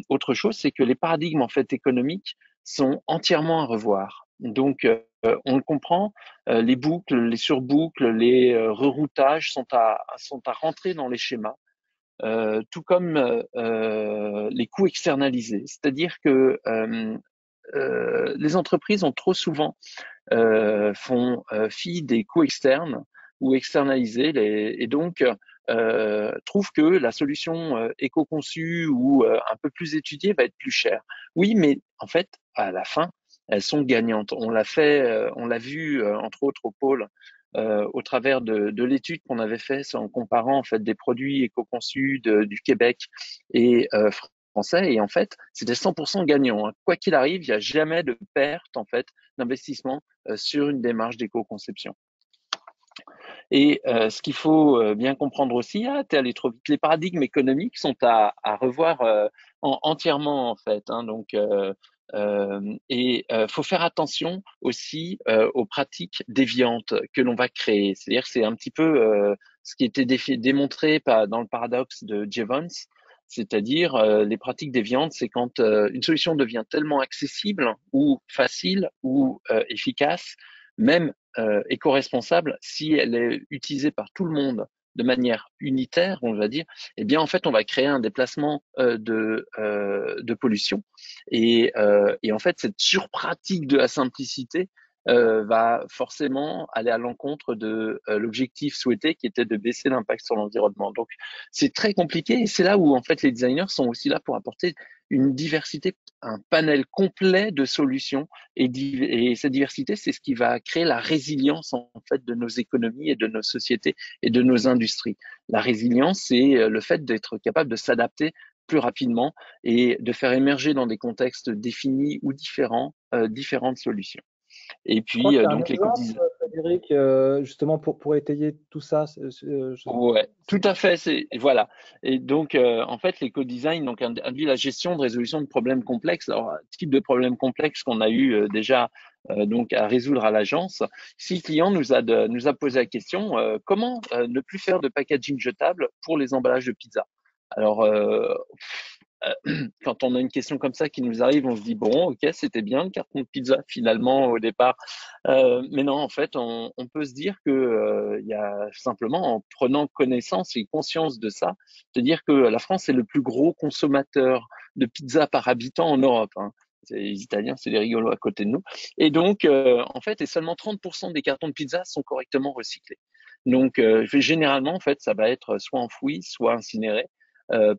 autre chose, c'est que les paradigmes en fait économiques sont entièrement à revoir. Donc, on le comprend, les boucles, les surboucles, les reroutages sont à rentrer dans les schémas, tout comme les coûts externalisés. C'est-à-dire que les entreprises ont trop souvent font fi des coûts externes ou externalisés et donc trouvent que la solution éco-conçue ou un peu plus étudiée va être plus chère. Oui, mais en fait, à la fin, elles sont gagnantes. On l'a vu entre autres au pôle au travers de l'étude qu'on avait fait en comparant en fait des produits éco-conçus du Québec et français. Et en fait, c'était 100% gagnant. Hein. Quoi qu'il arrive, il n'y a jamais de perte en fait d'investissement sur une démarche d'éco-conception. Et ce qu'il faut bien comprendre aussi, t'es allé trop vite, les paradigmes économiques sont à revoir entièrement en fait. Hein, donc, faut faire attention aussi aux pratiques déviantes que l'on va créer. C'est-à-dire que c'est un petit peu ce qui était démontré dans le paradoxe de Jevons, c'est-à-dire les pratiques déviantes, c'est quand une solution devient tellement accessible ou facile ou efficace, même éco-responsable, si elle est utilisée par tout le monde de manière unitaire, on va dire, eh bien en fait on va créer un déplacement de pollution et en fait cette surpratique de la simplicité va forcément aller à l'encontre de l'objectif souhaité qui était de baisser l'impact sur l'environnement. Donc c'est très compliqué et c'est là où en fait les designers sont aussi là pour apporter une diversité, un panel complet de solutions et cette diversité, c'est ce qui va créer la résilience en fait de nos économies et de nos sociétés et de nos industries. La résilience, c'est le fait d'être capable de s'adapter plus rapidement et de faire émerger dans des contextes définis ou différents différentes solutions. Et Je crois puis que tu as un donc exemple, Frédéric, justement pour étayer tout ça. Ouais, tout à fait. Voilà. Et donc en fait, l'éco-design donc induit la gestion de résolution de problèmes complexes. Alors type de problème complexe qu'on a eu déjà donc à résoudre à l'agence. Si le client nous a posé la question comment ne plus faire de packaging jetable pour les emballages de pizza. Alors quand on a une question comme ça qui nous arrive, on se dit bon, ok, c'était bien le carton de pizza finalement au départ, mais non, en fait, on peut se dire que il y a simplement en prenant connaissance et conscience de ça, de dire que la France est le plus gros consommateur de pizza par habitant en Europe. Hein. Les Italiens, c'est des rigolos à côté de nous. Et donc, en fait, et seulement 30% des cartons de pizza sont correctement recyclés. Donc, généralement, en fait, ça va être soit enfoui, soit incinéré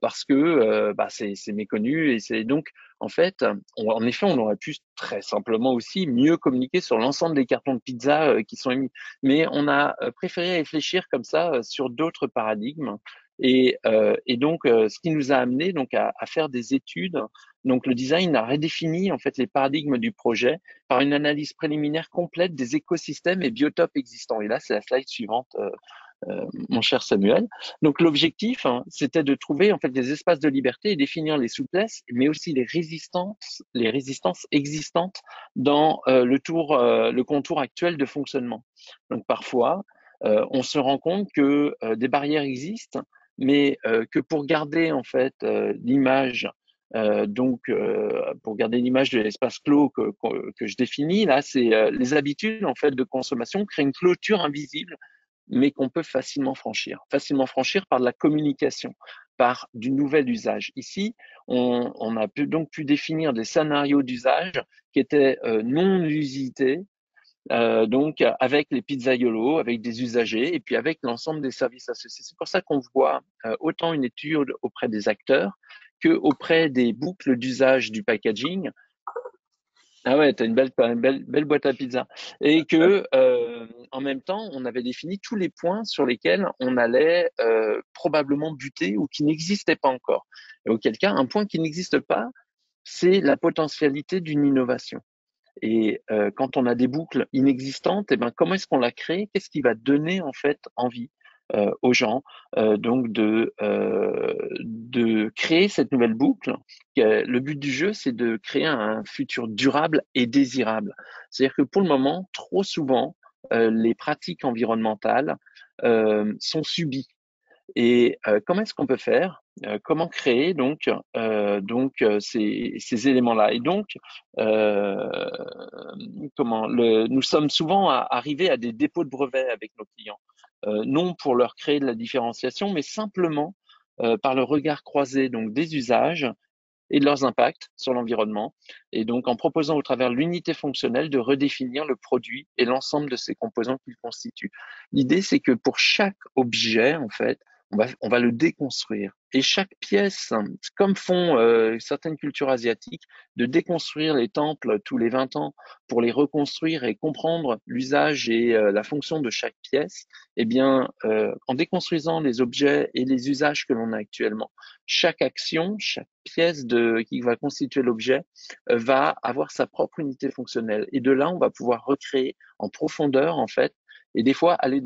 parce que c'est méconnu et c'est donc en fait en effet on aurait pu très simplement aussi mieux communiquer sur l'ensemble des cartons de pizza qui sont émis, mais on a préféré réfléchir comme ça sur d'autres paradigmes et donc ce qui nous a amené donc à faire des études. Donc le design a redéfini en fait les paradigmes du projet par une analyse préliminaire complète des écosystèmes et biotopes existants. Et là c'est la slide suivante. Mon cher Samuel. Donc l'objectif, hein, c'était de trouver en fait des espaces de liberté et définir les souplesses, mais aussi les résistances existantes dans le contour actuel de fonctionnement. Donc parfois, on se rend compte que des barrières existent, mais que pour garder en fait l'image pour garder l'image de l'espace clos que je définis, là, c'est les habitudes en fait de consommation créent une clôture invisible mais qu'on peut facilement franchir par de la communication, par du nouvel usage. Ici, on a donc pu définir des scénarios d'usage qui étaient non usités, donc avec les pizzaiolos, avec des usagers et puis avec l'ensemble des services associés. C'est pour ça qu'on voit autant une étude auprès des acteurs que auprès des boucles d'usage du packaging. Ah ouais, t'as une belle boîte à pizza. Et que, en même temps, on avait défini tous les points sur lesquels on allait probablement buter ou qui n'existaient pas encore. Et auquel cas, un point qui n'existe pas, c'est la potentialité d'une innovation. Et quand on a des boucles inexistantes, eh ben, comment est-ce qu'on la crée? Qu'est-ce qui va donner en fait envie aux gens donc de créer cette nouvelle boucle? Le but du jeu, c'est de créer un futur durable et désirable. C'est-à-dire que pour le moment, trop souvent, les pratiques environnementales sont subies. Et comment est-ce qu'on peut faire? Comment créer donc ces éléments-là? Et donc nous sommes souvent arrivés à des dépôts de brevets avec nos clients, non pour leur créer de la différenciation, mais simplement par le regard croisé donc des usages et de leurs impacts sur l'environnement, et donc en proposant au travers de l'unité fonctionnelle de redéfinir le produit et l'ensemble de ses composants qu'il constitue. L'idée, c'est que pour chaque objet, en fait, on va le déconstruire. Et chaque pièce, comme font certaines cultures asiatiques, de déconstruire les temples tous les 20 ans pour les reconstruire et comprendre l'usage et la fonction de chaque pièce, eh bien, en déconstruisant les objets et les usages que l'on a actuellement, chaque action, chaque pièce qui va constituer l'objet va avoir sa propre unité fonctionnelle. Et de là, on va pouvoir recréer en profondeur, en fait, et des fois aller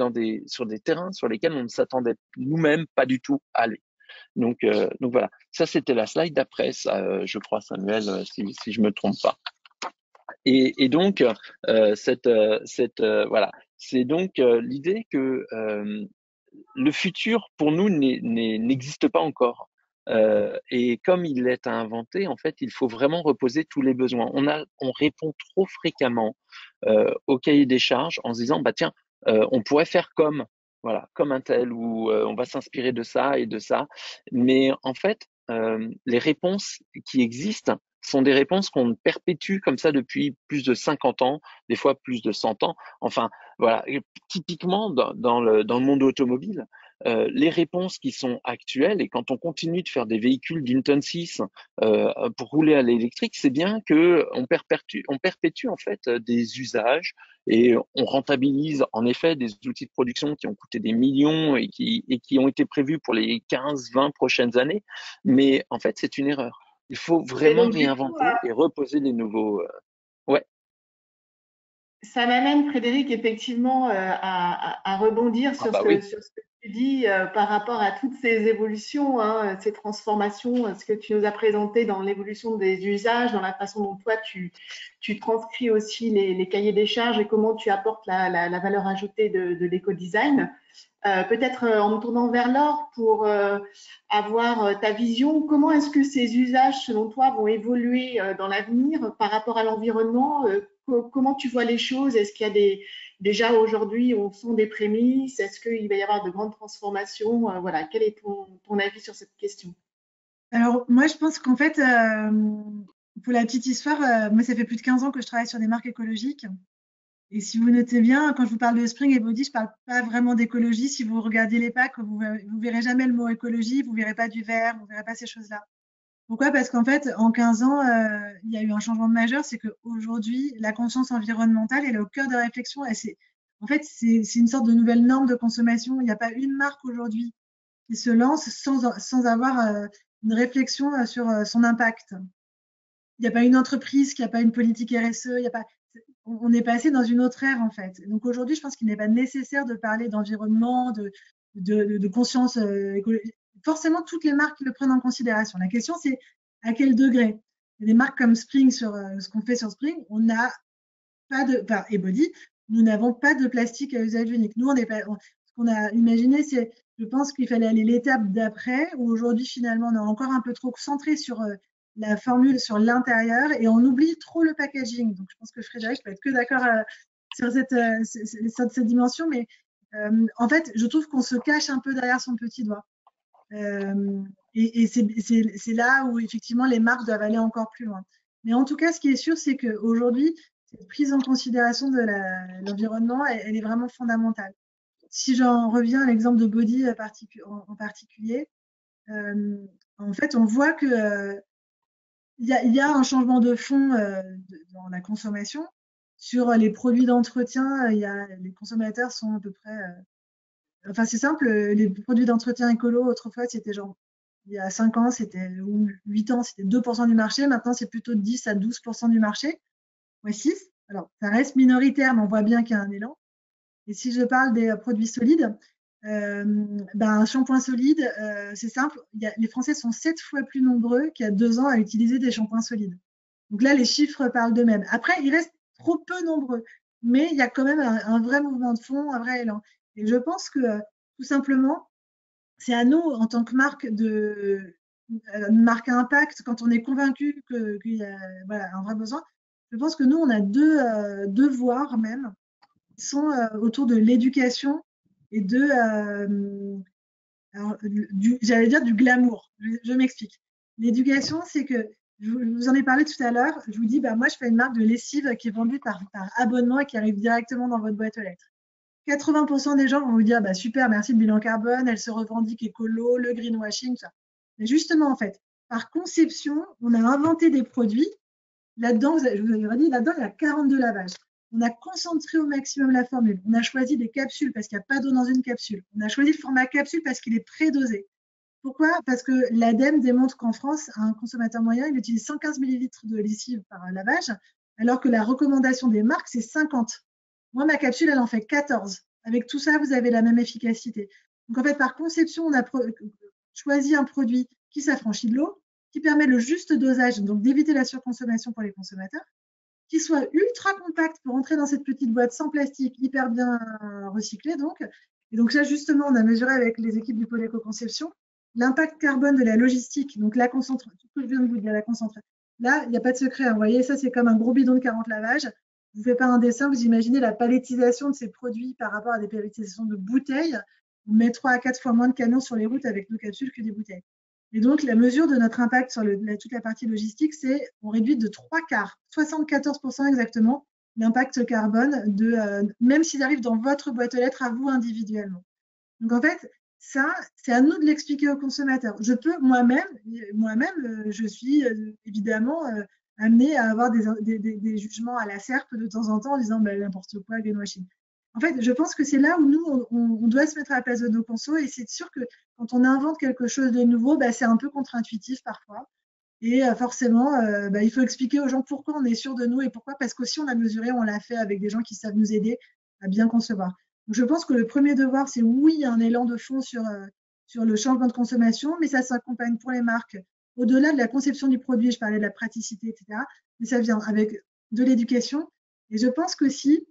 sur des terrains sur lesquels on ne s'attendait nous-mêmes pas du tout à aller. Donc voilà, ça c'était la slide d'après, ça, je crois, Samuel, si je me trompe pas. Et donc voilà, c'est donc l'idée que le futur pour nous n'existe pas encore. Et comme il est à inventer, en fait, il faut vraiment reposer tous les besoins. On répond trop fréquemment au cahier des charges en se disant, bah tiens, on pourrait faire comme un tel, ou on va s'inspirer de ça et de ça. Mais en fait, les réponses qui existent sont des réponses qu'on perpétue comme ça depuis plus de 50 ans, des fois plus de 100 ans. Enfin, voilà. Et typiquement, dans le monde automobile, les réponses qui sont actuelles, et quand on continue de faire des véhicules d'une tonne 6 pour rouler à l'électrique, c'est bien que on perpétue en fait des usages, et on rentabilise en effet des outils de production qui ont coûté des millions et qui ont été prévus pour les 15-20 prochaines années. Mais en fait, c'est une erreur. Il faut vraiment réinventer et reposer les nouveaux. Ouais. Ça m'amène, Frédéric, effectivement, à rebondir sur ce que tu dis par rapport à toutes ces évolutions, hein, ces transformations, ce que tu nous as présenté dans l'évolution des usages, dans la façon dont toi, tu transcris aussi les cahiers des charges et comment tu apportes la valeur ajoutée de l'éco-design. Peut-être en me tournant vers Laure pour avoir ta vision, comment est-ce que ces usages, selon toi, vont évoluer dans l'avenir par rapport à l'environnement? Comment tu vois les choses? Est-ce qu'il y a déjà aujourd'hui, on sent des prémices? Est-ce qu'il va y avoir de grandes transformations? Voilà, quel est ton avis sur cette question? Alors, moi, je pense qu'en fait, pour la petite histoire, moi, ça fait plus de 15 ans que je travaille sur des marques écologiques. Et si vous notez bien, quand je vous parle de Spring et Body, je ne parle pas vraiment d'écologie. Si vous regardez les packs, vous ne verrez jamais le mot écologie, vous ne verrez pas du vert, vous ne verrez pas ces choses-là. Pourquoi? Parce qu'en fait, en 15 ans, il y a eu un changement majeur, c'est qu'aujourd'hui, la conscience environnementale, elle est au cœur de la réflexion. En fait, c'est une sorte de nouvelle norme de consommation. Il n'y a pas une marque aujourd'hui qui se lance sans avoir une réflexion sur son impact. Il n'y a pas une entreprise qui n'a pas une politique RSE. On est passé dans une autre ère, en fait. Donc aujourd'hui, je pense qu'il n'est pas nécessaire de parler d'environnement, de conscience écologique. Forcément, toutes les marques le prennent en considération. La question, c'est à quel degré? Des marques comme Spring, sur ce qu'on fait sur Spring, on n'a pas de, enfin, et Body, nous n'avons pas de plastique à usage unique. Nous, ce qu'on a imaginé, c'est, je pense qu'il fallait aller l'étape d'après, où aujourd'hui, finalement, on est encore un peu trop centré sur la formule, sur l'intérieur, et on oublie trop le packaging. Donc, je pense que Frédéric peut être que d'accord sur cette dimension, mais en fait, je trouve qu'on se cache un peu derrière son petit doigt. Et c'est là où effectivement les marques doivent aller encore plus loin. Mais en tout cas, ce qui est sûr, c'est qu'aujourd'hui, cette prise en considération de l'environnement, elle est vraiment fondamentale. Si j'en reviens à l'exemple de Body en particulier, en fait, on voit que il y a un changement de fond dans la consommation. Sur les produits d'entretien, les consommateurs sont à peu près. Enfin, c'est simple, les produits d'entretien écolo, autrefois, c'était genre, il y a 5 ans, ou 8 ans, c'était 2% du marché. Maintenant, c'est plutôt 10 à 12% du marché. Ouais, 6. Alors, ça reste minoritaire, mais on voit bien qu'il y a un élan. Et si je parle des produits solides, un shampoing solide, c'est simple, les Français sont 7 fois plus nombreux qu'il y a 2 ans à utiliser des shampoings solides. Donc là, les chiffres parlent d'eux-mêmes. Après, ils restent trop peu nombreux, mais il y a quand même un vrai mouvement de fond, un vrai élan. Et je pense que tout simplement, c'est à nous, en tant que marque, de marque à impact, quand on est convaincu qu'il y a un vrai besoin. Je pense que nous, on a deux devoirs même, qui sont autour de l'éducation et j'allais dire du glamour. Je m'explique. L'éducation, c'est que, je vous en ai parlé tout à l'heure, je vous dis, moi, je fais une marque de lessive qui est vendue par abonnement et qui arrive directement dans votre boîte aux lettres. 80% des gens vont vous dire, super, merci le bilan carbone, elle se revendique écolo, le greenwashing, ça. Mais justement, en fait, par conception, on a inventé des produits. Là-dedans, je vous avais dit, là-dedans, il y a 42 lavages. On a concentré au maximum la formule. On a choisi des capsules parce qu'il n'y a pas d'eau dans une capsule. On a choisi le format capsule parce qu'il est prédosé. Pourquoi? Parce que l'ADEME démontre qu'en France, un consommateur moyen, il utilise 115 ml de lessive par lavage, alors que la recommandation des marques, c'est 50. Moi, ma capsule, elle en fait 14. Avec tout ça, vous avez la même efficacité. Donc, en fait, par conception, on a choisi un produit qui s'affranchit de l'eau, qui permet le juste dosage, donc d'éviter la surconsommation pour les consommateurs, qui soit ultra compact pour entrer dans cette petite boîte sans plastique, hyper bien recyclée. Et donc là, justement, on a mesuré avec les équipes du pôle éco-conception l'impact carbone de la logistique, donc la concentration, tout ce que je viens de vous dire, la concentration. Là, il n'y a pas de secret. Vous voyez, ça, c'est comme un gros bidon de 40 lavages. Vous ne faites pas un dessin, vous imaginez la palettisation de ces produits par rapport à des palettisations de bouteilles. On met 3 à 4 fois moins de camions sur les routes avec nos capsules que des bouteilles. Et donc, la mesure de notre impact sur toute la partie logistique, c'est on réduit de 3 quarts, 74% exactement, l'impact carbone, même s'il arrive dans votre boîte aux lettres à vous individuellement. Donc, en fait, ça, c'est à nous de l'expliquer aux consommateurs. Je peux moi-même, je suis évidemment amenée à avoir des jugements à la serpe de temps en temps en disant n'importe quoi, greenwashing. En fait, je pense que c'est là où nous, on doit se mettre à la place de nos consos, et c'est sûr que quand on invente quelque chose de nouveau, c'est un peu contre-intuitif parfois. Et forcément, il faut expliquer aux gens pourquoi on est sûr de nous et pourquoi, parce qu'aussi on a mesuré, on l'a fait avec des gens qui savent nous aider à bien concevoir. Donc, je pense que le premier devoir, c'est oui, il y a un élan de fond sur le changement de consommation, mais ça s'accompagne pour les marques, au-delà de la conception du produit, je parlais de la praticité, etc., mais ça vient avec de l'éducation. Et je pense qu'aussi,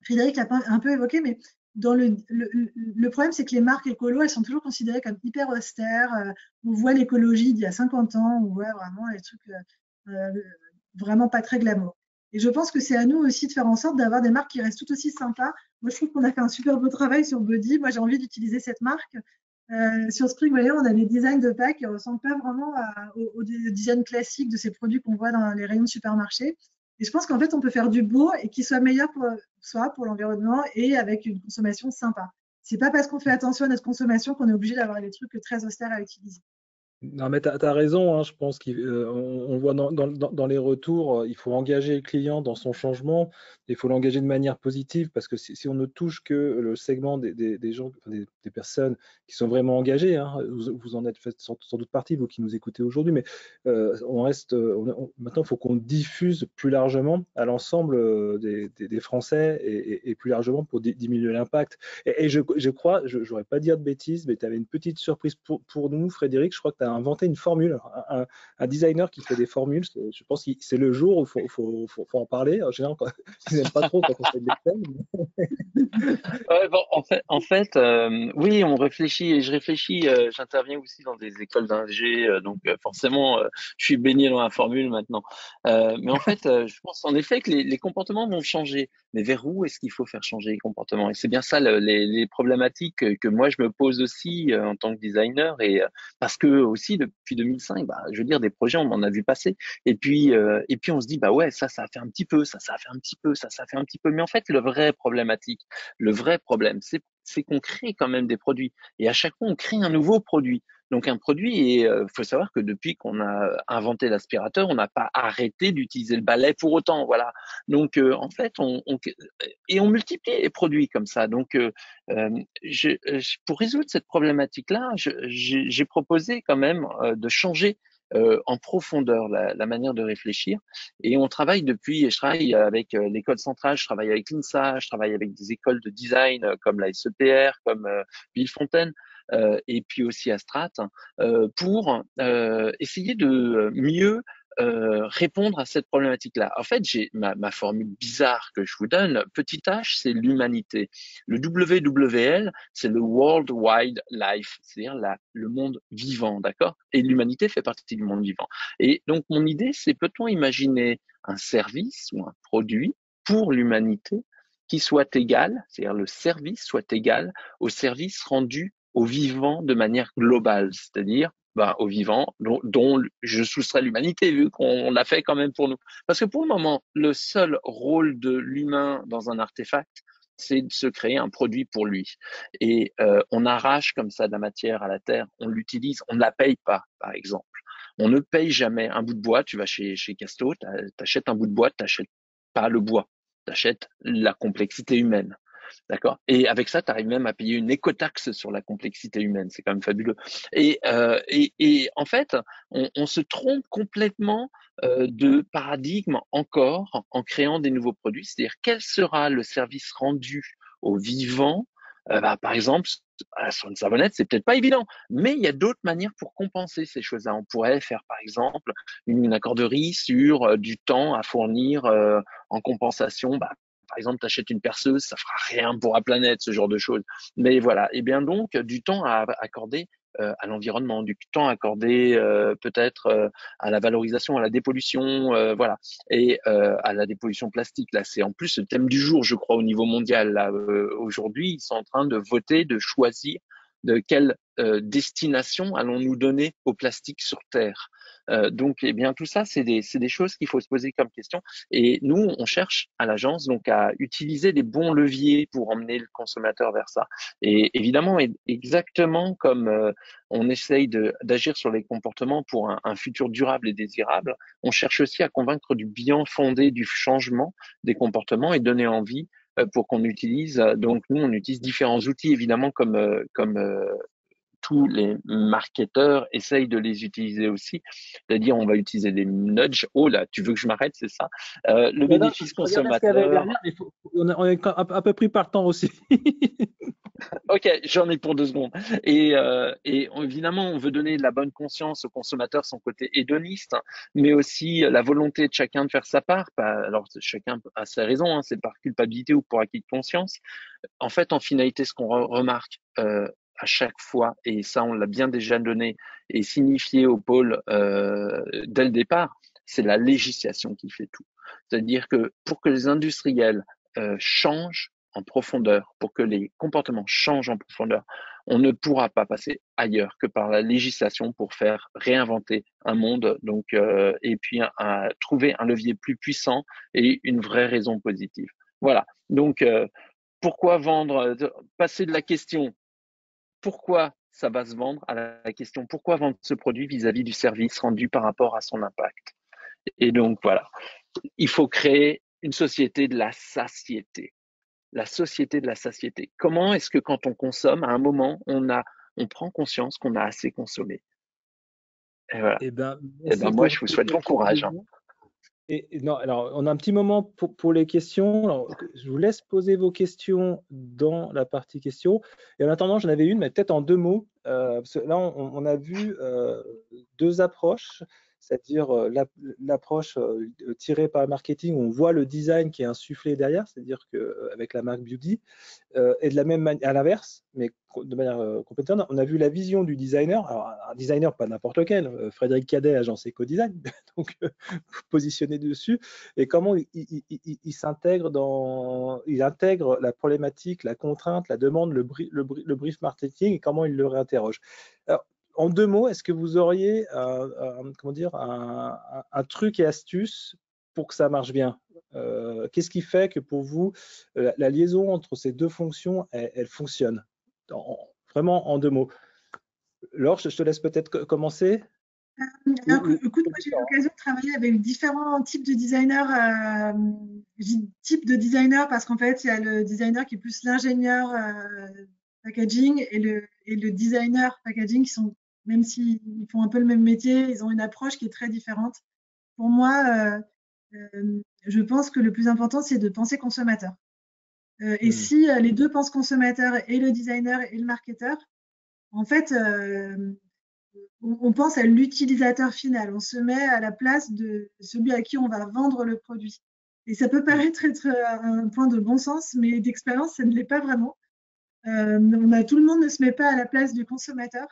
Frédéric l'a un peu évoqué, mais le problème, c'est que les marques écolo, elles sont toujours considérées comme hyper austères. On voit l'écologie d'il y a 50 ans, on voit vraiment les trucs vraiment pas très glamour. Et je pense que c'est à nous aussi de faire en sorte d'avoir des marques qui restent tout aussi sympas. Moi, je trouve qu'on a fait un super beau travail sur Body. Moi, j'ai envie d'utiliser cette marque. Sur Spring, vous voyez, on a des designs de packs qui ne ressemblent pas vraiment au design classique de ces produits qu'on voit dans les rayons de supermarché. Et je pense qu'en fait, on peut faire du beau et qui soit meilleur pour soi, pour l'environnement, et avec une consommation sympa. C'est pas parce qu'on fait attention à notre consommation qu'on est obligé d'avoir des trucs très austères à utiliser. Non, mais tu as raison, hein, je pense qu'on voit dans les retours, il faut engager le client dans son changement, il faut l'engager de manière positive, parce que si on ne touche que le segment des gens, des personnes qui sont vraiment engagées, hein, vous en êtes fait sans doute partie, vous qui nous écoutez aujourd'hui, mais maintenant il faut qu'on diffuse plus largement à l'ensemble des Français, et plus largement pour diminuer l'impact. Et je crois, je n'aurais pas dire de bêtises, mais tu avais une petite surprise pour nous, Frédéric. Je crois que tu as inventé une formule. Un designer qui fait des formules, je pense que c'est le jour où faut en parler. En général, ils n'aiment pas trop quand on fait de l'Excel. Ouais, bon, oui, on réfléchit et je réfléchis. J'interviens aussi dans des écoles d'ingé, donc forcément, je suis baigné dans la formule maintenant. Mais en fait, je pense en effet que les comportements vont changer. Mais vers où est-ce qu'il faut faire changer les comportements? Et c'est bien ça les problématiques que moi je me pose aussi en tant que designer et parce que aussi depuis 2005, bah, je veux dire des projets on en a vu passer et puis on se dit bah ouais ça a fait un petit peu, ça a fait un petit peu, ça a fait un petit peu. Mais en fait le vrai problème, c'est qu'on crée quand même des produits. Et à chaque fois, on crée un nouveau produit. Donc un produit, et faut savoir que depuis qu'on a inventé l'aspirateur, on n'a pas arrêté d'utiliser le balai pour autant. Voilà. Donc en fait, on multiplie les produits comme ça. Donc euh, pour résoudre cette problématique-là, j'ai proposé quand même de changer en profondeur la manière de réfléchir. Et on travaille depuis, et je travaille avec l'école centrale, je travaille avec l'INSA, je travaille avec des écoles de design comme la SEPR, comme Villefontaine, et puis aussi à Strat, pour essayer de mieux répondre à cette problématique-là. En fait, j'ai ma formule bizarre que je vous donne. Petit h, c'est l'humanité. Le WWL, c'est le World Wide Life, c'est-à-dire le monde vivant, d'accord? Et l'humanité fait partie du monde vivant. Et donc, mon idée, c'est peut-on imaginer un service ou un produit pour l'humanité qui soit égal, c'est-à-dire le service soit égal au service rendu au vivant de manière globale, c'est-à-dire au vivant dont je soustrais l'humanité vu qu'on l'a fait quand même pour nous. Parce que pour le moment, le seul rôle de l'humain dans un artefact, c'est de se créer un produit pour lui. Et on arrache comme ça de la matière à la terre, on l'utilise, on ne la paye pas, par exemple. On ne paye jamais un bout de bois. Tu vas chez Casto, t'achètes un bout de bois, t'achètes pas le bois, t'achètes la complexité humaine. D'accord. Et avec ça, tu arrives même à payer une écotaxe sur la complexité humaine. C'est quand même fabuleux. Et en fait, on se trompe complètement de paradigme encore en créant des nouveaux produits. C'est-à-dire, quel sera le service rendu au vivant par exemple, sur une savonnette, c'est peut-être pas évident, mais il y a d'autres manières pour compenser ces choses-là. On pourrait faire, par exemple, une accorderie sur du temps à fournir en compensation. Par exemple, tu achètes une perceuse, ça fera rien pour la planète, ce genre de choses. Mais voilà, et bien donc, du temps à accorder à l'environnement, du temps accordé peut-être à la valorisation, à la dépollution, voilà, et à la dépollution plastique. Là, c'est en plus le thème du jour, je crois, au niveau mondial. Là, aujourd'hui, ils sont en train de voter, de choisir de quelle destination allons-nous donner au plastique sur Terre. Donc, eh bien, tout ça, c'est des choses qu'il faut se poser comme question. Et nous, on cherche à l'agence donc à utiliser les bons leviers pour emmener le consommateur vers ça. Et évidemment, exactement comme on essaye d'agir sur les comportements pour un futur durable et désirable, on cherche aussi à convaincre du bien fondé du changement des comportements et donner envie pour qu'on utilise. Donc nous, on utilise différents outils évidemment comme tous les marketeurs essayent de les utiliser aussi. C'est-à-dire, on va utiliser des nudges. Oh là, tu veux que je m'arrête, c'est ça? Le Non, non, bénéfice je regardais ce qu'il y avait consommateur. derrière, mais on est un peu pris par le temps aussi. Ok, j'en ai pour 2 secondes. Évidemment, on veut donner de la bonne conscience au consommateur, son côté hédoniste, hein, mais aussi la volonté de chacun de faire sa part. Alors, chacun a ses raisons, hein, c'est par culpabilité ou pour acquis de conscience. En fait, en finalité, ce qu'on remarque à chaque fois, et ça, on l'a bien déjà donné et signifié au pôle dès le départ, c'est la législation qui fait tout. C'est-à-dire que pour que les industriels changent en profondeur, pour que les comportements changent en profondeur, on ne pourra pas passer ailleurs que par la législation pour faire réinventer un monde, donc et puis trouver un levier plus puissant et une vraie raison positive. Voilà. Donc pourquoi vendre, passer de la question pourquoi ça va se vendre à la question pourquoi vendre ce produit vis-à-vis du service rendu par rapport à son impact. Et donc voilà, il faut créer une société de la satiété. La société de la satiété. Comment est-ce que quand on consomme, à un moment, on prend conscience qu'on a assez consommé? Et voilà. Eh ben, Et merci ben moi, pour je vous toutes souhaite ces bon courage. précisions. Non, alors, on a un petit moment pour les questions. Alors, je vous laisse poser vos questions dans la partie questions. Et en attendant, j'en avais une, mais peut-être en 2 mots. Parce que là, on a vu 2 approches, c'est-à-dire l'approche tirée par le marketing, où on voit le design qui est insufflé derrière, c'est-à-dire qu'avec la marque Beauty, et de la même manière, à l'inverse, mais de manière complètement, on a vu la vision du designer. Alors, un designer, pas n'importe lequel, Frédéric Cadet, agence Ecodesign, donc positionné dessus, et comment il s'intègre il intègre la problématique, la contrainte, la demande, le brief marketing, et comment il le réinterroge. Alors, en 2 mots, est-ce que vous auriez comment dire, un truc et astuce pour que ça marche bien? Qu'est-ce qui fait que pour vous, la liaison entre ces 2 fonctions, elle fonctionne? Vraiment en 2 mots. Laure, je te laisse peut-être commencer. Alors, écoute, moi j'ai eu l'occasion de travailler avec différents types de designers. Je dis type de designer parce qu'en fait, il y a le designer qui est plus l'ingénieur packaging et le designer packaging qui sont, même s'ils font un peu le même métier, ils ont une approche qui est très différente. Pour moi, je pense que le plus important, c'est de penser consommateur. Et si les deux pensent consommateur, et le designer et le marketeur, en fait, on pense à l'utilisateur final. On se met à la place de celui à qui on va vendre le produit. Et ça peut paraître être un point de bon sens, mais d'expérience, ça ne l'est pas vraiment. Tout le monde ne se met pas à la place du consommateur.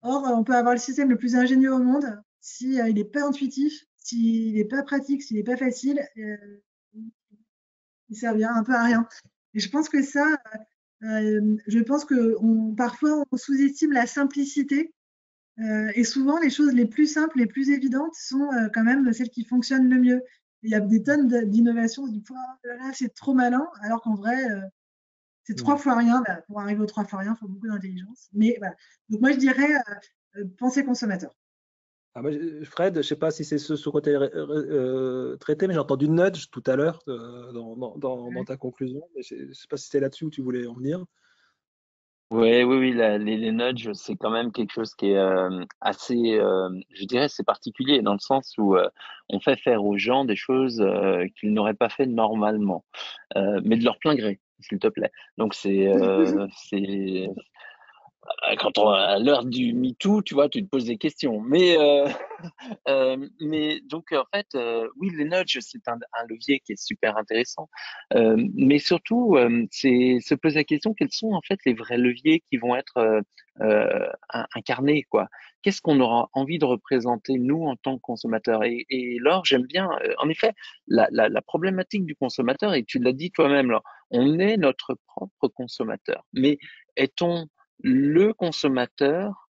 Or, on peut avoir le système le plus ingénieux au monde. Si il n'est pas intuitif, s'il n'est pas pratique, s'il n'est pas facile, il servira un peu à rien. Et je pense que ça, je pense que parfois on sous-estime la simplicité. Et souvent, les choses les plus simples, les plus évidentes sont quand même celles qui fonctionnent le mieux. Il y a des tonnes d'innovations, on se dit, oh là là, c'est trop malin, alors qu'en vrai, c'est 3 fois rien. Bah, pour arriver aux 3 fois rien, il faut beaucoup d'intelligence. Mais voilà. Donc moi, je dirais penser consommateur. Ah, Fred, je ne sais pas si c'est ce côté traité, mais j'ai entendu nudge tout à l'heure dans ta conclusion. Mais je ne sais pas si c'était là-dessus où tu voulais en venir. Oui, les nudges, c'est quand même quelque chose qui est assez, je dirais, c'est particulier dans le sens où on fait faire aux gens des choses qu'ils n'auraient pas fait normalement, mais de leur plein gré, s'il te plaît. Donc c'est quand on à l'heure du MeToo, tu vois, tu te poses des questions. Mais donc en fait, oui, les nudges, c'est un levier qui est super intéressant. Mais surtout, c'est se poser la question quels sont en fait les vrais leviers qui vont être incarnés, quoi. Qu'est-ce qu'on aura envie de représenter nous en tant que consommateurs? Et Laure, j'aime bien, en effet, la problématique du consommateur. Et tu l'as dit toi-même, Laure, on est notre propre consommateur. Mais est-on le consommateur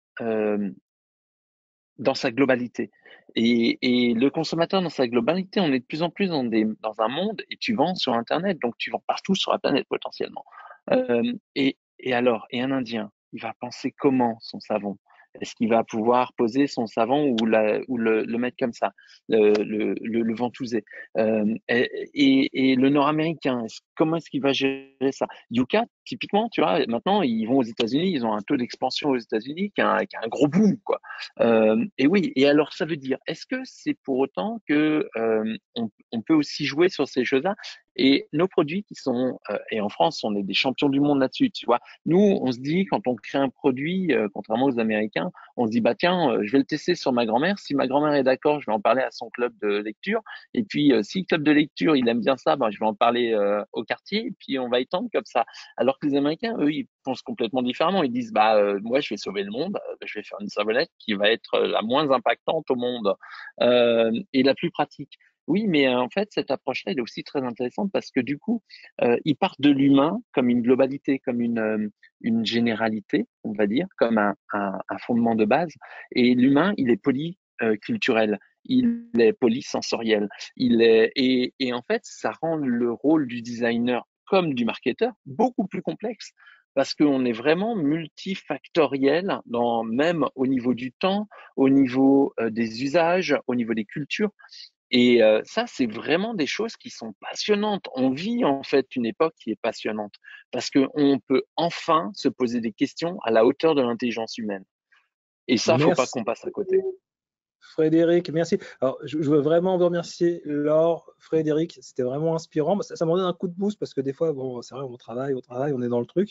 dans sa globalité. Et le consommateur dans sa globalité, on est de plus en plus dans un monde, et tu vends sur Internet, donc tu vends partout sur la planète potentiellement. Et alors, et un Indien, il va penser comment son savon? Est-ce qu'il va pouvoir poser son savon ou le mettre comme ça, le ventouser? Et le Nord-Américain, comment est-ce qu'il va gérer ça? Yuka, typiquement, tu vois, maintenant, ils vont aux États-Unis, ils ont un taux d'expansion aux États-Unis qui a un gros boom, quoi. Et oui, et alors ça veut dire, est-ce que c'est pour autant que on peut aussi jouer sur ces choses-là? Et nos produits qui sont, et en France, on est des champions du monde là-dessus, tu vois. Nous, on se dit, quand on crée un produit, contrairement aux Américains, on se dit, bah tiens, je vais le tester sur ma grand-mère. Si ma grand-mère est d'accord, je vais en parler à son club de lecture. Et puis, si le club de lecture, il aime bien ça, bah, je vais en parler au quartier. Et puis, on va étendre comme ça. Alors que les Américains, eux, ils pensent complètement différemment. Ils disent, bah, moi, je vais sauver le monde. Je vais faire une savonnette qui va être la moins impactante au monde et la plus pratique. Oui, mais en fait, cette approche-là, elle est aussi très intéressante parce que du coup, ils partent de l'humain comme une globalité, comme une généralité, on va dire, comme un fondement de base. Et l'humain, il est polyculturel, il est polysensoriel, et en fait, ça rend le rôle du designer comme du marketeur beaucoup plus complexe parce qu'on est vraiment multifactoriel, même au niveau du temps, au niveau des usages, au niveau des cultures. Et ça, c'est vraiment des choses qui sont passionnantes. On vit en fait une époque qui est passionnante parce qu'on peut enfin se poser des questions à la hauteur de l'intelligence humaine. Et ça, faut pas Merci, qu'on passe à côté. Frédéric, merci. Alors, je veux vraiment vous remercier, Laure, Frédéric, c'était vraiment inspirant. Ça m'en donne un coup de boost parce que des fois, bon, c'est vrai, on travaille, on est dans le truc.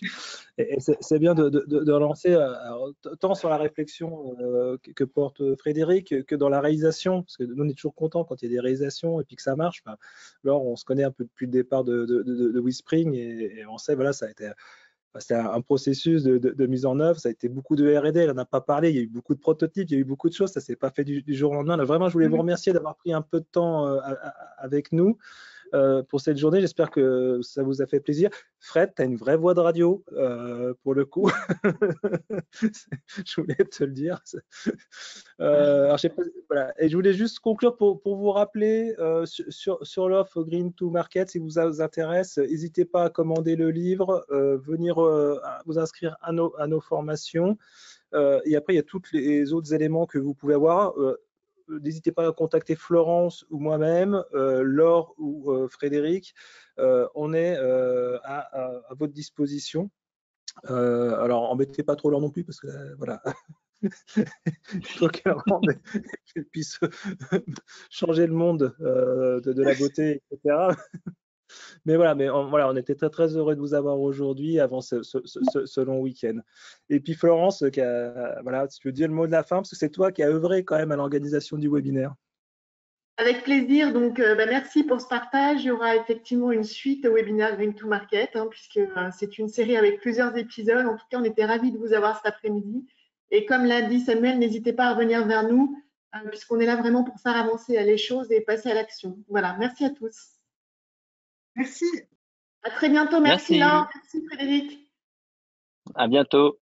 Et c'est bien de relancer tant sur la réflexion que porte Frédéric que dans la réalisation, parce que nous, on est toujours contents quand il y a des réalisations et puis que ça marche. Enfin, Laure, on se connaît un peu depuis le départ de WeSpring et on sait, voilà, ça a été. C'est un processus de mise en œuvre, ça a été beaucoup de R&D, elle n'en a pas parlé, il y a eu beaucoup de prototypes, il y a eu beaucoup de choses, ça ne s'est pas fait du jour au lendemain. Alors, vraiment, je voulais vous remercier d'avoir pris un peu de temps avec nous pour cette journée. J'espère que ça vous a fait plaisir. Fred, tu as une vraie voix de radio pour le coup. Je voulais te le dire. Alors, je sais pas, voilà. Et je voulais juste conclure pour vous rappeler sur l'offre Green to Market, si vous intéresse, n'hésitez pas à commander le livre, venir vous inscrire à nos formations. Et après, il y a tous les autres éléments que vous pouvez avoir. N'hésitez pas à contacter Florence ou moi-même, Laure ou Frédéric. On est à votre disposition. Alors, embêtez pas trop Laure non plus, parce que voilà. Il faut qu'elle puisse changer le monde de la beauté, etc. Mais voilà, on était très très heureux de vous avoir aujourd'hui avant ce long week-end. Et puis Florence, voilà, si tu veux dire le mot de la fin, parce que c'est toi qui as œuvré quand même à l'organisation du webinaire. Avec plaisir. Donc, merci pour ce partage. Il y aura effectivement une suite au webinaire Green to Market, puisque c'est une série avec plusieurs épisodes. En tout cas, on était ravis de vous avoir cet après-midi. Et comme l'a dit Samuel, n'hésitez pas à revenir vers nous, puisqu'on est là vraiment pour faire avancer les choses et passer à l'action. Voilà, merci à tous. Merci. À très bientôt. Merci Merci. Laure. Merci Frédéric. À bientôt.